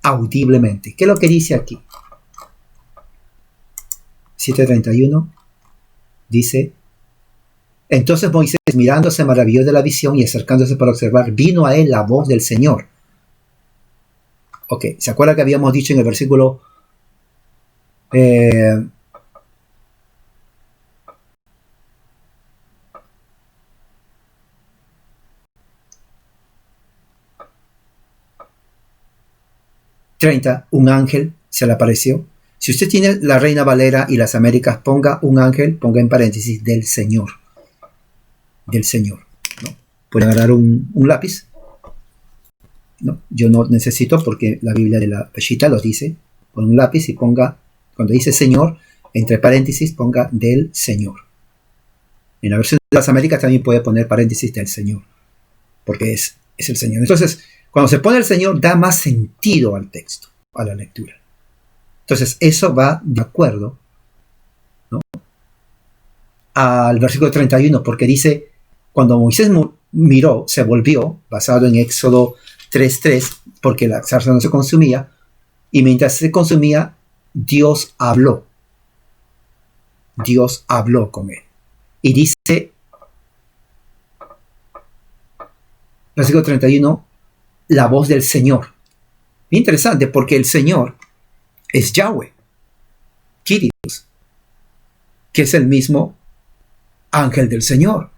audiblemente. ¿Qué es lo que dice aquí? 7:31 dice: entonces Moisés, mirando, se maravilló de la visión, y acercándose para observar, vino a él la voz del Señor. Ok, ¿se acuerda que habíamos dicho en el versículo 30, un ángel se le apareció? Si usted tiene la Reina Valera y las Américas, ponga un ángel, ponga en paréntesis, del Señor. Del Señor. ¿No? ¿Puede agarrar un lápiz? No, yo no necesito, porque la Biblia de la Peshitta los dice. Pon un lápiz y ponga, cuando dice Señor, entre paréntesis, ponga del Señor. En la versión de las Américas también puede poner paréntesis del Señor, porque es el Señor. Entonces, cuando se pone el Señor, da más sentido al texto, a la lectura. Entonces, eso va de acuerdo, ¿no?, al versículo 31, porque dice: cuando Moisés miró, se volvió, basado en Éxodo 3:3, porque la zarza no se consumía, y mientras se consumía, Dios habló. Dios habló con él. Y dice, versículo 31, la voz del Señor. Interesante, porque el Señor es Yahweh, Kyrios, que es el mismo ángel del Señor.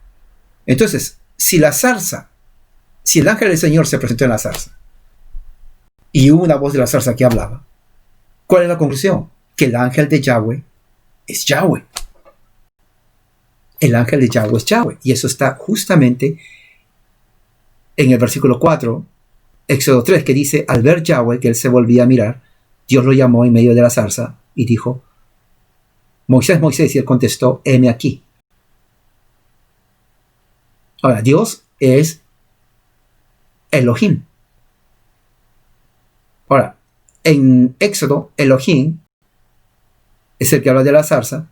Entonces, si el ángel del Señor se presentó en la zarza y hubo una voz de la zarza que hablaba, ¿cuál es la conclusión? Que el ángel de Yahweh es Yahweh. El ángel de Yahweh es Yahweh. Y eso está justamente en el versículo 4, Éxodo 3, que dice: al ver Yahweh que él se volvía a mirar, Dios lo llamó en medio de la zarza y dijo: Moisés, Moisés. Y él contestó: heme aquí. Ahora, Dios es Elohim. Ahora, en Éxodo, Elohim es el que habla de la zarza,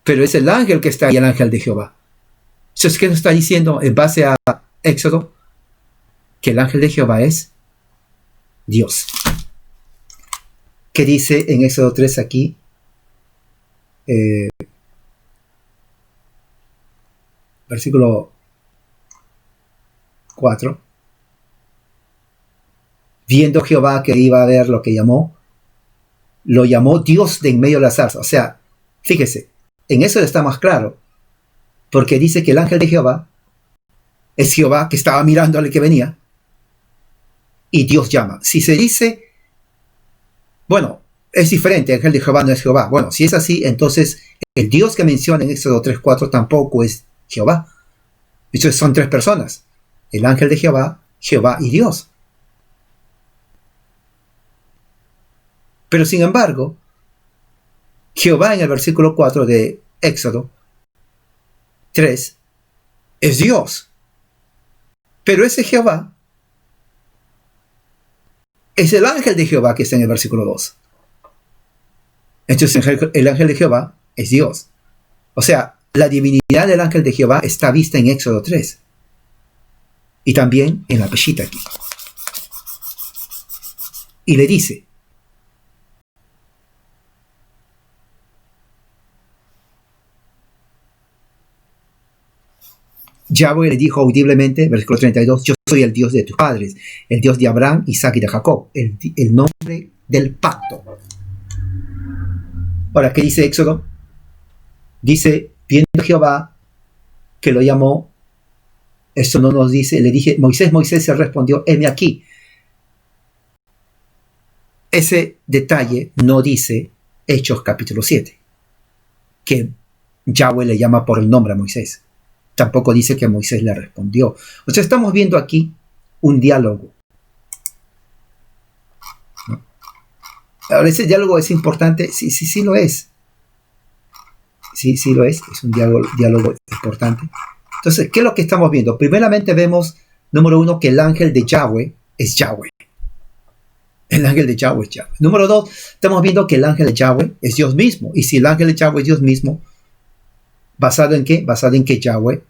pero es el ángel que está ahí, el ángel de Jehová. Entonces, ¿qué nos está diciendo en base a Éxodo? Que el ángel de Jehová es Dios. ¿Qué dice en Éxodo 3 aquí? Versículo 4. Viendo Jehová que iba a ver lo que llamó, lo llamó Dios de en medio de la zarza. O sea, fíjese, en eso está más claro, porque dice que el ángel de Jehová es Jehová que estaba mirando al que venía, y Dios llama. Si se dice, bueno, es diferente, el ángel de Jehová no es Jehová. Bueno, si es así, entonces el Dios que menciona en Éxodo 3:4 tampoco es Jehová. Entonces son tres personas: el ángel de Jehová, Jehová y Dios. Pero sin embargo, Jehová en el versículo 4 de Éxodo 3 es Dios. Pero ese Jehová es el ángel de Jehová que está en el versículo 2. Entonces el ángel de Jehová es Dios. O sea, la divinidad del ángel de Jehová está vista en Éxodo 3. Y también en la Peshitta aquí. Y le dice: Yahweh le dijo audiblemente, versículo 32, yo soy el Dios de tus padres, el Dios de Abraham, Isaac y de Jacob, el nombre del pacto. Ahora, ¿qué dice Éxodo? Dice: viendo Jehová que lo llamó, esto no nos dice, le dije, Moisés, Moisés, se respondió: heme aquí. Ese detalle no dice Hechos capítulo 7, que Yahweh le llama por el nombre a Moisés. Tampoco dice que Moisés le respondió. O sea, estamos viendo aquí un diálogo, ¿no? Ahora, ¿ese diálogo es importante? Sí lo es. Sí lo es. Es un diálogo importante. Entonces, ¿qué es lo que estamos viendo? Primeramente vemos, número 1, que el ángel de Yahweh es Yahweh. El ángel de Yahweh es Yahweh. Número 2, estamos viendo que el ángel de Yahweh es Dios mismo. Y si el ángel de Yahweh es Dios mismo, ¿basado en qué? Basado en que Yahweh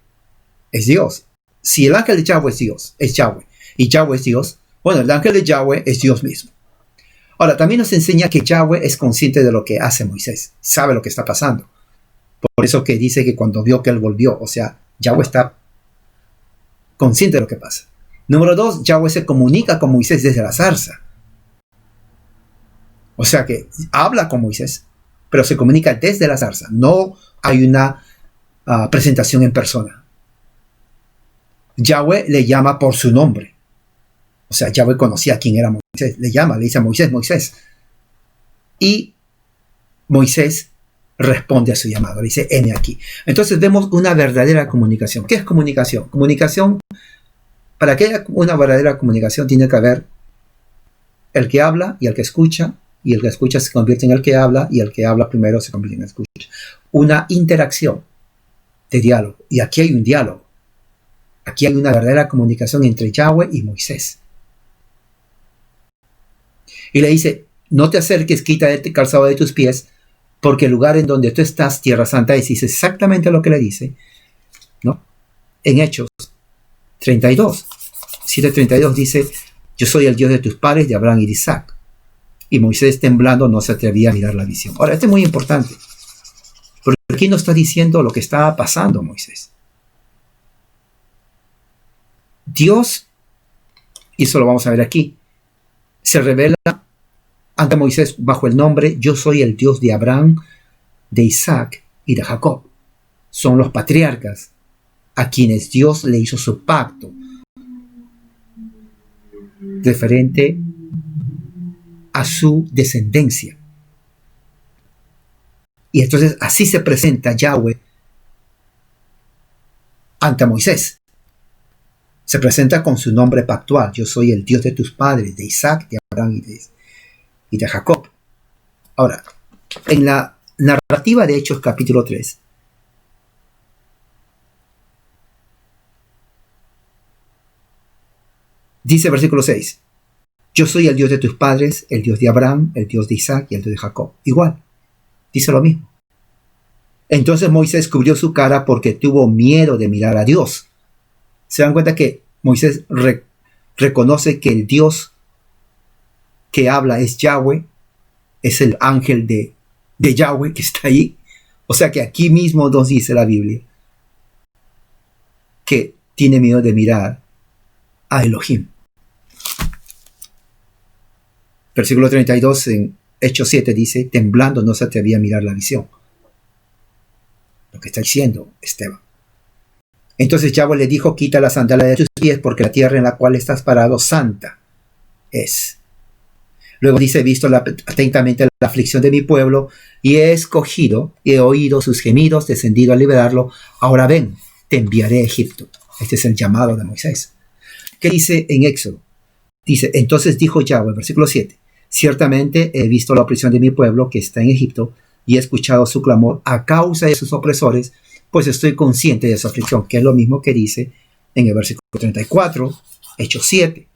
es Dios. Si el ángel de Yahweh es Dios, es Yahweh, y Yahweh es Dios, bueno, el ángel de Yahweh es Dios mismo. Ahora, también nos enseña que Yahweh es consciente de lo que hace Moisés, sabe lo que está pasando. Por eso que dice que cuando vio que él volvió, o sea, Yahweh está consciente de lo que pasa. Número 2, Yahweh se comunica con Moisés desde la zarza. O sea que habla con Moisés, pero se comunica desde la zarza. No hay una presentación en persona. Yahweh le llama por su nombre. O sea, Yahweh conocía quién era Moisés. Le llama, le dice a Moisés, Moisés. Y Moisés responde a su llamado. Le dice, heme aquí. Entonces vemos una verdadera comunicación. ¿Qué es comunicación? Comunicación, para que haya una verdadera comunicación, tiene que haber el que habla y el que escucha, y el que escucha se convierte en el que habla, y el que habla primero se convierte en el que escucha. Una interacción de diálogo. Y aquí hay un diálogo. Aquí hay una verdadera comunicación entre Yahweh y Moisés. Y le dice, no te acerques, quita este calzado de tus pies, porque el lugar en donde tú estás, tierra santa, es exactamente lo que le dice, ¿no? En Hechos 32, 7:32 dice, yo soy el Dios de tus padres, de Abraham y de Isaac. Y Moisés, temblando, no se atrevía a mirar la visión. Ahora, esto es muy importante, porque aquí no está diciendo lo que estaba pasando Moisés. Dios, y eso lo vamos a ver aquí, se revela ante Moisés bajo el nombre, yo soy el Dios de Abraham, de Isaac y de Jacob. Son los patriarcas a quienes Dios le hizo su pacto referente a su descendencia. Y entonces así se presenta Yahweh ante Moisés. Se presenta con su nombre pactual. Yo soy el Dios de tus padres, de Isaac, de Abraham y de Jacob. Ahora, en la narrativa de Hechos capítulo 3, dice versículo 6, yo soy el Dios de tus padres, el Dios de Abraham, el Dios de Isaac y el Dios de Jacob. Igual, dice lo mismo. Entonces Moisés cubrió su cara porque tuvo miedo de mirar a Dios. Se dan cuenta que Moisés reconoce que el Dios que habla es Yahweh, es el ángel de Yahweh que está ahí. O sea que aquí mismo nos dice la Biblia que tiene miedo de mirar a Elohim. Versículo 32 en Hechos 7 dice, temblando no se atrevía a mirar la visión. Lo que está diciendo Esteban. Entonces Yahweh le dijo, quita la sandalia de tus pies porque la tierra en la cual estás parado santa es. Luego dice, he visto atentamente la aflicción de mi pueblo y he escogido, he oído sus gemidos, descendido a liberarlo. Ahora ven, te enviaré a Egipto. Este es el llamado de Moisés. ¿Qué dice en Éxodo? Dice, entonces dijo Yahweh, versículo 7, ciertamente he visto la opresión de mi pueblo que está en Egipto y he escuchado su clamor a causa de sus opresores, pues estoy consciente de su aflicción, que es lo mismo que dice en el versículo 34, Hechos 7.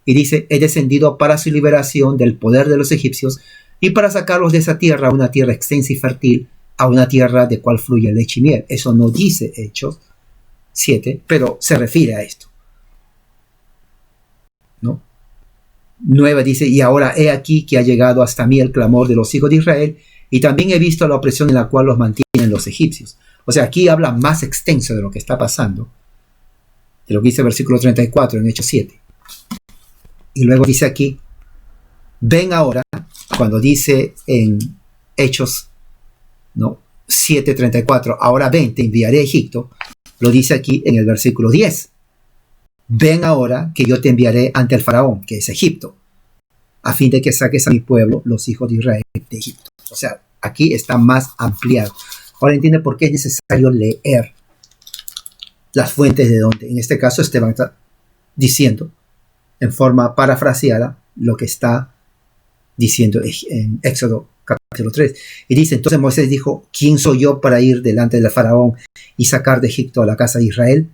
Y dice, he descendido para su liberación del poder de los egipcios y para sacarlos de esa tierra, a una tierra extensa y fértil, a una tierra de cual fluye leche y miel. Eso no dice Hechos 7, pero se refiere a esto. ¿No? 9 dice, y ahora he aquí que ha llegado hasta mí el clamor de los hijos de Israel, y también he visto la opresión en la cual los mantienen los egipcios. O sea, aquí habla más extenso de lo que está pasando, de lo que dice el versículo 34 en Hechos 7. Y luego dice aquí, ven ahora, cuando dice en Hechos, ¿no? 7:34, ahora ven, te enviaré a Egipto, lo dice aquí en el versículo 10. Ven ahora que yo te enviaré ante el faraón, que es Egipto, a fin de que saques a mi pueblo, los hijos de Israel, de Egipto. O sea, aquí está más ampliado. Ahora entiende por qué es necesario leer las fuentes de donde. En este caso, Esteban está diciendo, en forma parafraseada, lo que está diciendo en Éxodo capítulo 3. Y dice, entonces Moisés dijo, ¿quién soy yo para ir delante del faraón y sacar de Egipto a la casa de Israel?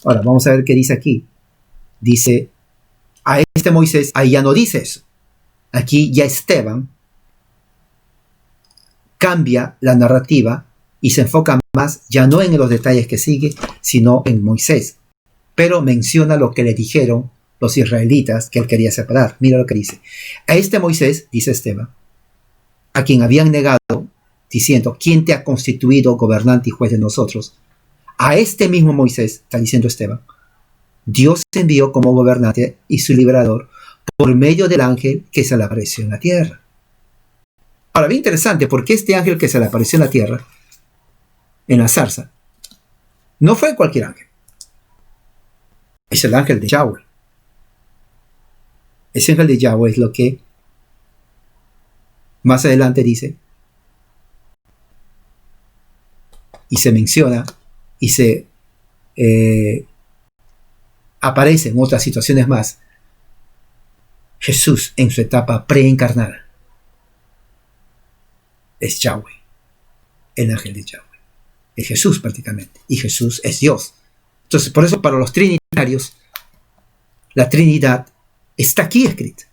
Ahora, vamos a ver qué dice aquí. Dice, a este Moisés, ahí ya no dice eso. Aquí ya Esteban cambia la narrativa y se enfoca más, ya no en los detalles que sigue, sino en Moisés. Pero menciona lo que le dijeron los israelitas que él quería separar. Mira lo que dice. A este Moisés, dice Esteban, a quien habían negado, diciendo, ¿quién te ha constituido gobernante y juez de nosotros? A este mismo Moisés, está diciendo Esteban, Dios envió como gobernante y su liberador por medio del ángel que se le apareció en la tierra. Ahora, bien interesante, porque este ángel que se le apareció en la tierra, en la zarza, no fue cualquier ángel. Es el ángel de Yahweh. Ese ángel de Yahweh es lo que más adelante dice y se menciona y se aparece en otras situaciones más. Jesús en su etapa preencarnada es Yahweh, el ángel de Yahweh. Es Jesús prácticamente. Y Jesús es Dios. Entonces, por eso para los trinitarios, la Trinidad está aquí escrita.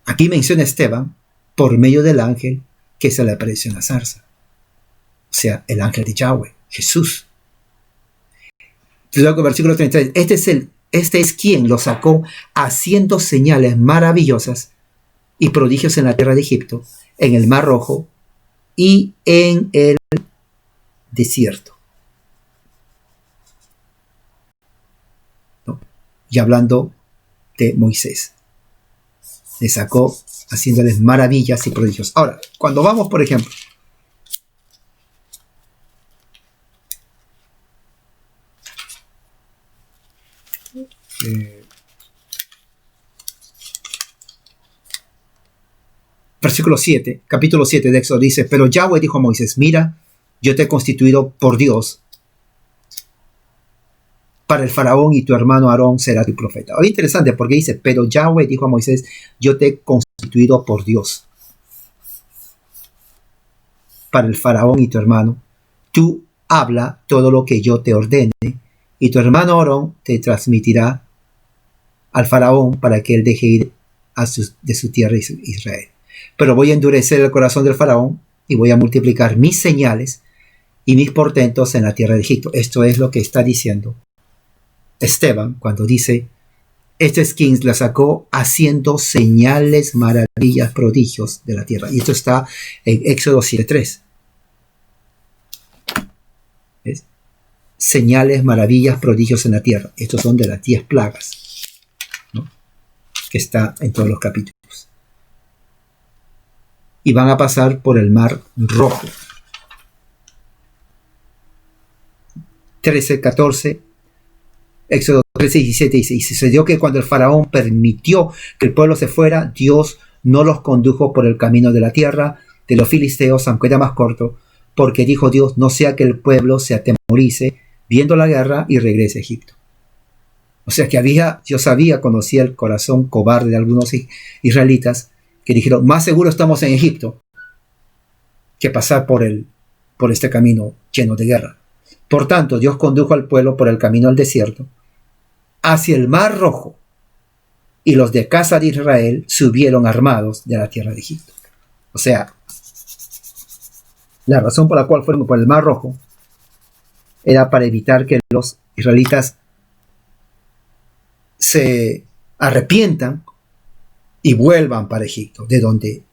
Aquí menciona Esteban por medio del ángel que se le apareció en la zarza. O sea, el ángel de Yahweh, Jesús. Luego, versículo 33. Este es quien lo sacó haciendo señales maravillosas y prodigios en la tierra de Egipto, en el Mar Rojo y en el desierto. ¿No? Y hablando de Moisés, le sacó haciéndoles maravillas y prodigios. Ahora, cuando vamos, por ejemplo, versículo 7, capítulo 7 de Éxodo dice, pero Yahweh dijo a Moisés, mira, yo te he constituido por Dios para el faraón y tu hermano Aarón será tu profeta. Oye, interesante porque dice, pero Yahweh dijo a Moisés, yo te he constituido por Dios para el faraón y tu hermano. Tú habla todo lo que yo te ordene y tu hermano Aarón te transmitirá al faraón para que él deje ir de su tierra Israel. Pero voy a endurecer el corazón del faraón y voy a multiplicar mis señales y mis portentos en la tierra de Egipto. Esto es lo que está diciendo Esteban cuando dice, este es quien la sacó haciendo señales, maravillas, prodigios de la tierra. Y esto está en Éxodo 7:3. ¿Ves? Señales, maravillas, prodigios en la tierra. Estos son de las 10 plagas, ¿no? Que está en todos los capítulos. Y van a pasar por el Mar Rojo. 13:14, Éxodo 13:17 dice, y sucedió que cuando el faraón permitió que el pueblo se fuera, Dios no los condujo por el camino de la tierra de los filisteos, aunque era más corto, porque dijo Dios, no sea que el pueblo se atemorice viendo la guerra y regrese a Egipto. O sea que Dios conocía el corazón cobarde de algunos israelitas, que dijeron, más seguro estamos en Egipto que pasar por este camino lleno de guerra. Por tanto, Dios condujo al pueblo por el camino al desierto, hacia el Mar Rojo, y los de casa de Israel subieron armados de la tierra de Egipto. O sea, la razón por la cual fueron por el Mar Rojo era para evitar que los israelitas se arrepientan y vuelvan para Egipto, de donde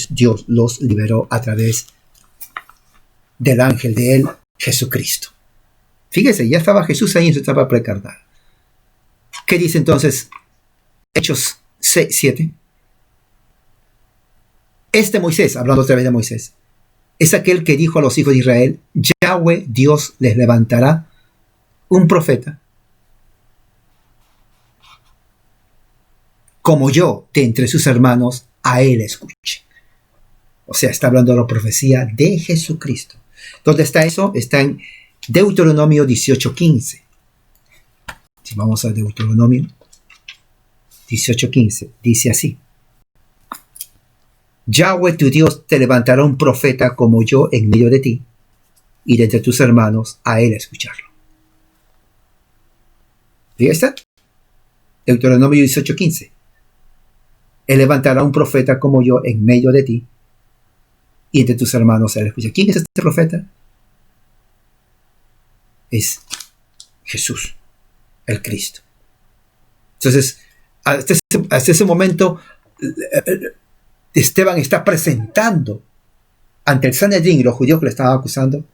Dios los liberó a través del ángel de él, Jesucristo. Fíjese, ya estaba Jesús ahí en su etapa precarnal. ¿Qué dice entonces Hechos 7? Este Moisés, hablando otra vez de Moisés, es aquel que dijo a los hijos de Israel, Yahweh Dios les levantará un profeta como yo de entre sus hermanos, a él escuche. O sea, está hablando de la profecía de Jesucristo. ¿Dónde está eso? Está en Deuteronomio 18:15. Si vamos a Deuteronomio 18:15, dice así. Yahweh tu Dios te levantará un profeta como yo en medio de ti, y de entre tus hermanos, a él escucharlo. ¿Fíjate? Está? Deuteronomio 18:15. Él levantará un profeta como yo en medio de ti, y entre tus hermanos él escucha. ¿Quién es este profeta? Es Jesús, el Cristo. Entonces, hasta ese momento, Esteban está presentando ante el Sanedrín y los judíos que le estaban acusando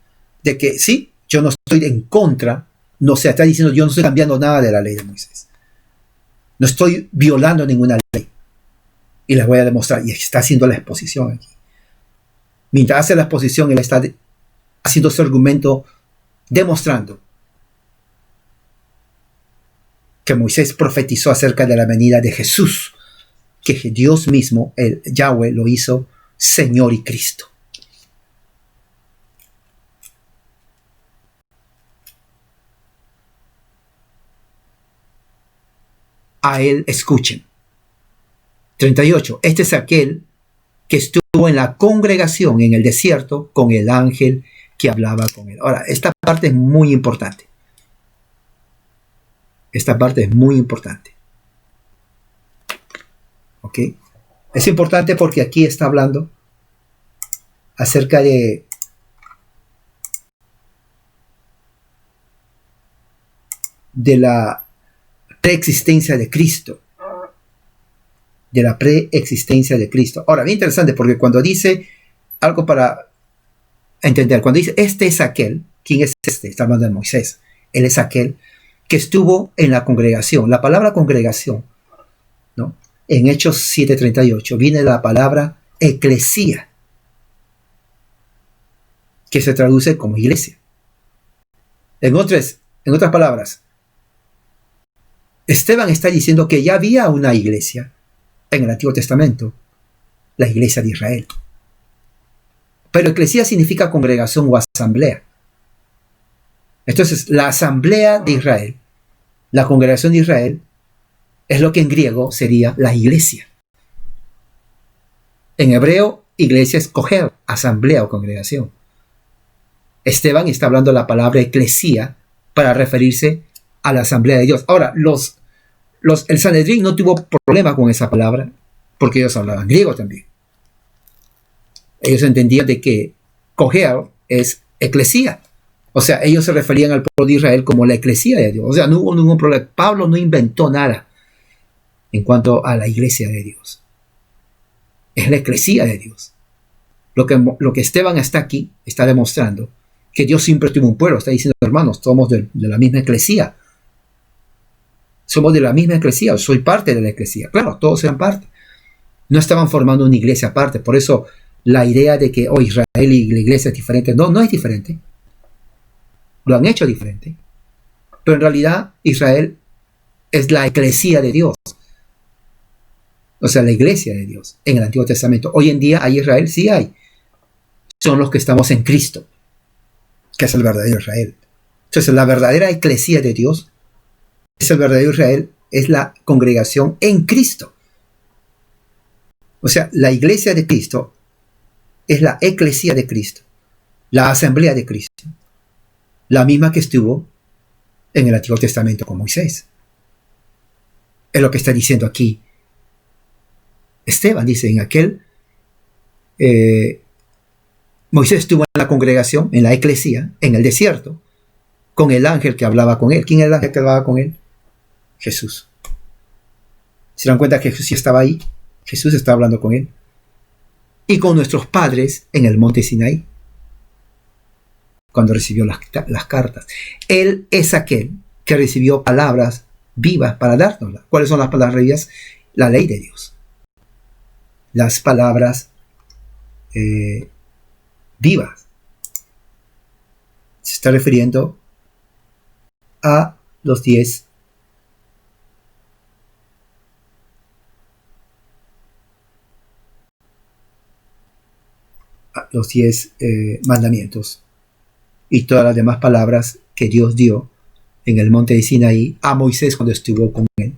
de que sí, yo no estoy en contra, no se está diciendo, yo no estoy cambiando nada de la ley de Moisés. No estoy violando ninguna ley. Y les voy a demostrar. Y está haciendo la exposición aquí. Mientras hace la exposición, él está haciendo su argumento, demostrando que Moisés profetizó acerca de la venida de Jesús, que Dios mismo, el Yahweh, lo hizo Señor y Cristo. A él escuchen. 38. Este es aquel que estuvo en la congregación en el desierto con el ángel que hablaba con él. Ahora, esta parte es muy importante. Esta parte es muy importante. ¿Ok? Es importante porque aquí está hablando acerca de la preexistencia de Cristo. De la preexistencia de Cristo. Ahora, bien interesante, porque cuando dice algo para entender, cuando dice este es aquel, ¿quién es este? Está hablando de Moisés. Él es aquel que estuvo en la congregación. La palabra congregación, ¿no? En Hechos 7:38 viene la palabra eclesía, que se traduce como iglesia. En otras palabras, Esteban está diciendo que ya había una iglesia en el Antiguo Testamento, la iglesia de Israel. Pero eclesía significa congregación o asamblea. Entonces, la asamblea de Israel, la congregación de Israel, es lo que en griego sería la iglesia. En hebreo, iglesia es koher, asamblea o congregación. Esteban está hablando la palabra eclesía para referirse a la asamblea de Dios. Ahora, el Sanedrín no tuvo problema con esa palabra, porque ellos hablaban griego también. Ellos entendían de que koher es eclesía. O sea, ellos se referían al pueblo de Israel como la eclesía de Dios. O sea, no hubo ningún problema. Pablo no inventó nada en cuanto a la iglesia de Dios. Es la eclesía de Dios. Lo que Esteban está aquí, está demostrando que Dios siempre tuvo un pueblo. Está diciendo, hermanos, somos de la misma eclesía. Somos de la misma eclesía. Soy parte de la eclesía. Claro, todos eran parte. No estaban formando una iglesia aparte. Por eso la idea de que Israel y la iglesia es diferente. No, no es diferente. Lo han hecho diferente. Pero en realidad Israel es la eclesía de Dios. O sea, la iglesia de Dios en el Antiguo Testamento. Hoy en día hay Israel, sí hay. Son los que estamos en Cristo, que es el verdadero Israel. Entonces, la verdadera eclesía de Dios es el verdadero Israel, es la congregación en Cristo. O sea, la iglesia de Cristo es la eclesía de Cristo, la asamblea de Cristo, la misma que estuvo en el Antiguo Testamento con Moisés. Es lo que está diciendo aquí Esteban. Dice, en aquel Moisés estuvo en la congregación, en la eclesía, en el desierto, con el ángel que hablaba con él. ¿Quién era el ángel que hablaba con él? Jesús. ¿Se dan cuenta que Jesús sí estaba ahí? Jesús estaba hablando con él. Y con nuestros padres en el monte Sinaí, cuando recibió las cartas. Él es aquel que recibió palabras vivas para dárnoslas. ¿Cuáles son las palabras vivas? La ley de Dios. Las palabras vivas. Se está refiriendo a los 10 mandamientos y todas las demás palabras que Dios dio en el monte de Sinaí a Moisés cuando estuvo con él.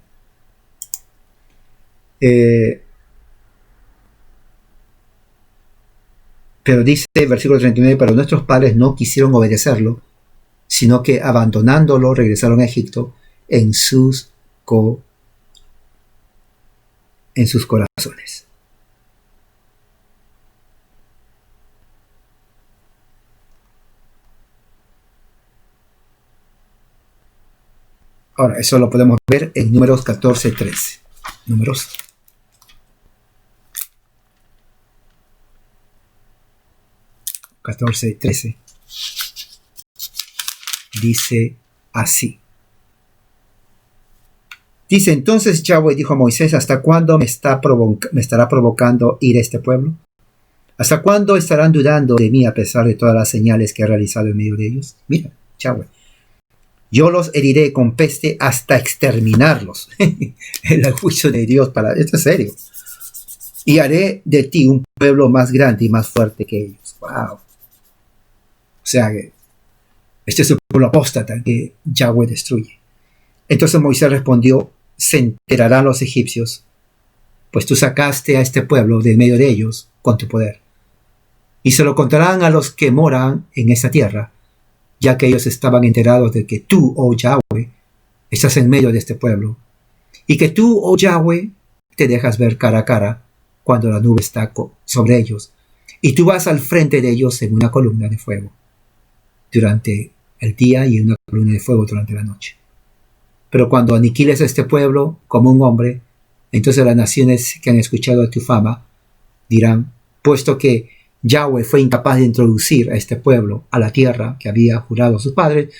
Pero dice el versículo 39, pero nuestros padres no quisieron obedecerlo, sino que abandonándolo regresaron a Egipto en sus corazones. Ahora, eso lo podemos ver en Números 14:13. Números 14:13. Dice así. Dice, entonces Yahweh dijo a Moisés, ¿hasta cuándo me estará provocando ir a este pueblo? ¿Hasta cuándo estarán dudando de mí a pesar de todas las señales que he realizado en medio de ellos? Mira, Yahweh, yo los heriré con peste hasta exterminarlos. El juicio de Dios esto es serio. Y haré de ti un pueblo más grande y más fuerte que ellos. Wow. O sea, este es un pueblo apóstata que Yahweh destruye. Entonces Moisés respondió, se enterarán los egipcios, pues tú sacaste a este pueblo de medio de ellos con tu poder. Y se lo contarán a los que moran en esta tierra, ya que ellos estaban enterados de que tú, oh Yahweh, estás en medio de este pueblo, y que tú, oh Yahweh, te dejas ver cara a cara cuando la nube está sobre ellos, y tú vas al frente de ellos en una columna de fuego durante el día y en una columna de fuego durante la noche. Pero cuando aniquiles a este pueblo como un hombre, entonces las naciones que han escuchado tu fama dirán, puesto que Yahweh fue incapaz de introducir a este pueblo a la tierra que había jurado a sus padres,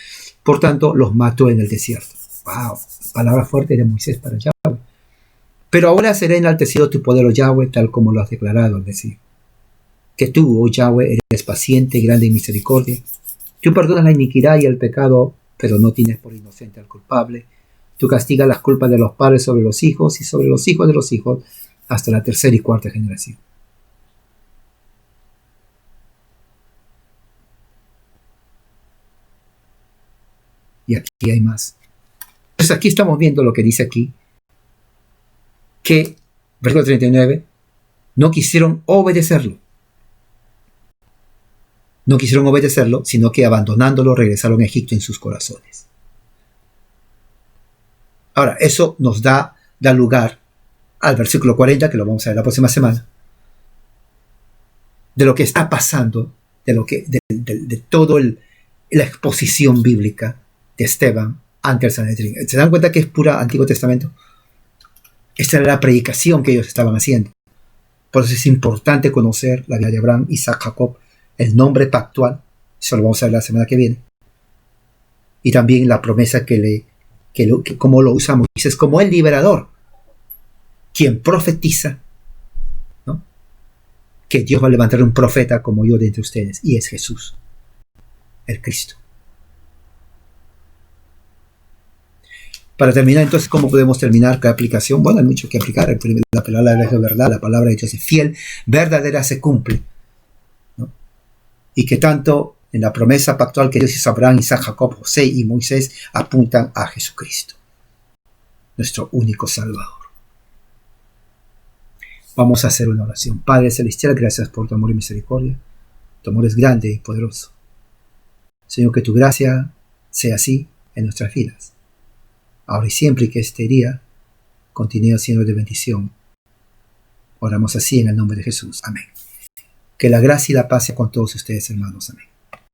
por tanto los mató en el desierto. ¡Wow! Palabra fuerte de Moisés para Yahweh. Pero ahora será enaltecido tu poder, oh Yahweh, tal como lo has declarado al decir. Que tú, oh Yahweh, eres paciente y grande en misericordia. Tú perdonas la iniquidad y el pecado, pero no tienes por inocente al culpable. Tú castigas las culpas de los padres sobre los hijos y sobre los hijos de los hijos hasta la tercera y cuarta generación. Y aquí hay más. Entonces aquí estamos viendo lo que dice aquí, que, versículo 39, no quisieron obedecerlo. No quisieron obedecerlo, sino que abandonándolo regresaron a Egipto en sus corazones. Ahora, eso nos da lugar al versículo 40, que lo vamos a ver la próxima semana, de lo que está pasando, de toda la exposición bíblica de Esteban ante el Sanedrín. ¿Se dan cuenta que es pura Antiguo Testamento? Esta era la predicación que ellos estaban haciendo. Por eso es importante conocer la vida de Abraham, Isaac, Jacob, el nombre pactual, eso lo vamos a ver la semana que viene, y también la promesa que como lo usa Moisés como el liberador, quien profetiza, ¿no?, que Dios va a levantar un profeta como yo de entre ustedes, y es Jesús, el Cristo. Para terminar, entonces, ¿cómo podemos terminar? ¿Qué aplicación? Bueno, hay mucho que aplicar. La palabra de Dios es verdad, la palabra de Dios es fiel, verdadera, se cumple, ¿no? Y que tanto en la promesa pactual que Dios hizo a Abraham, Isaac, Jacob, José y Moisés apuntan a Jesucristo, nuestro único Salvador. Vamos a hacer una oración. Padre Celestial, gracias por tu amor y misericordia. Tu amor es grande y poderoso. Señor, que tu gracia sea así en nuestras vidas, ahora y siempre, y que este día continúe siendo de bendición. Oramos así en el nombre de Jesús. Amén. Que la gracia y la paz sea con todos ustedes, hermanos. Amén.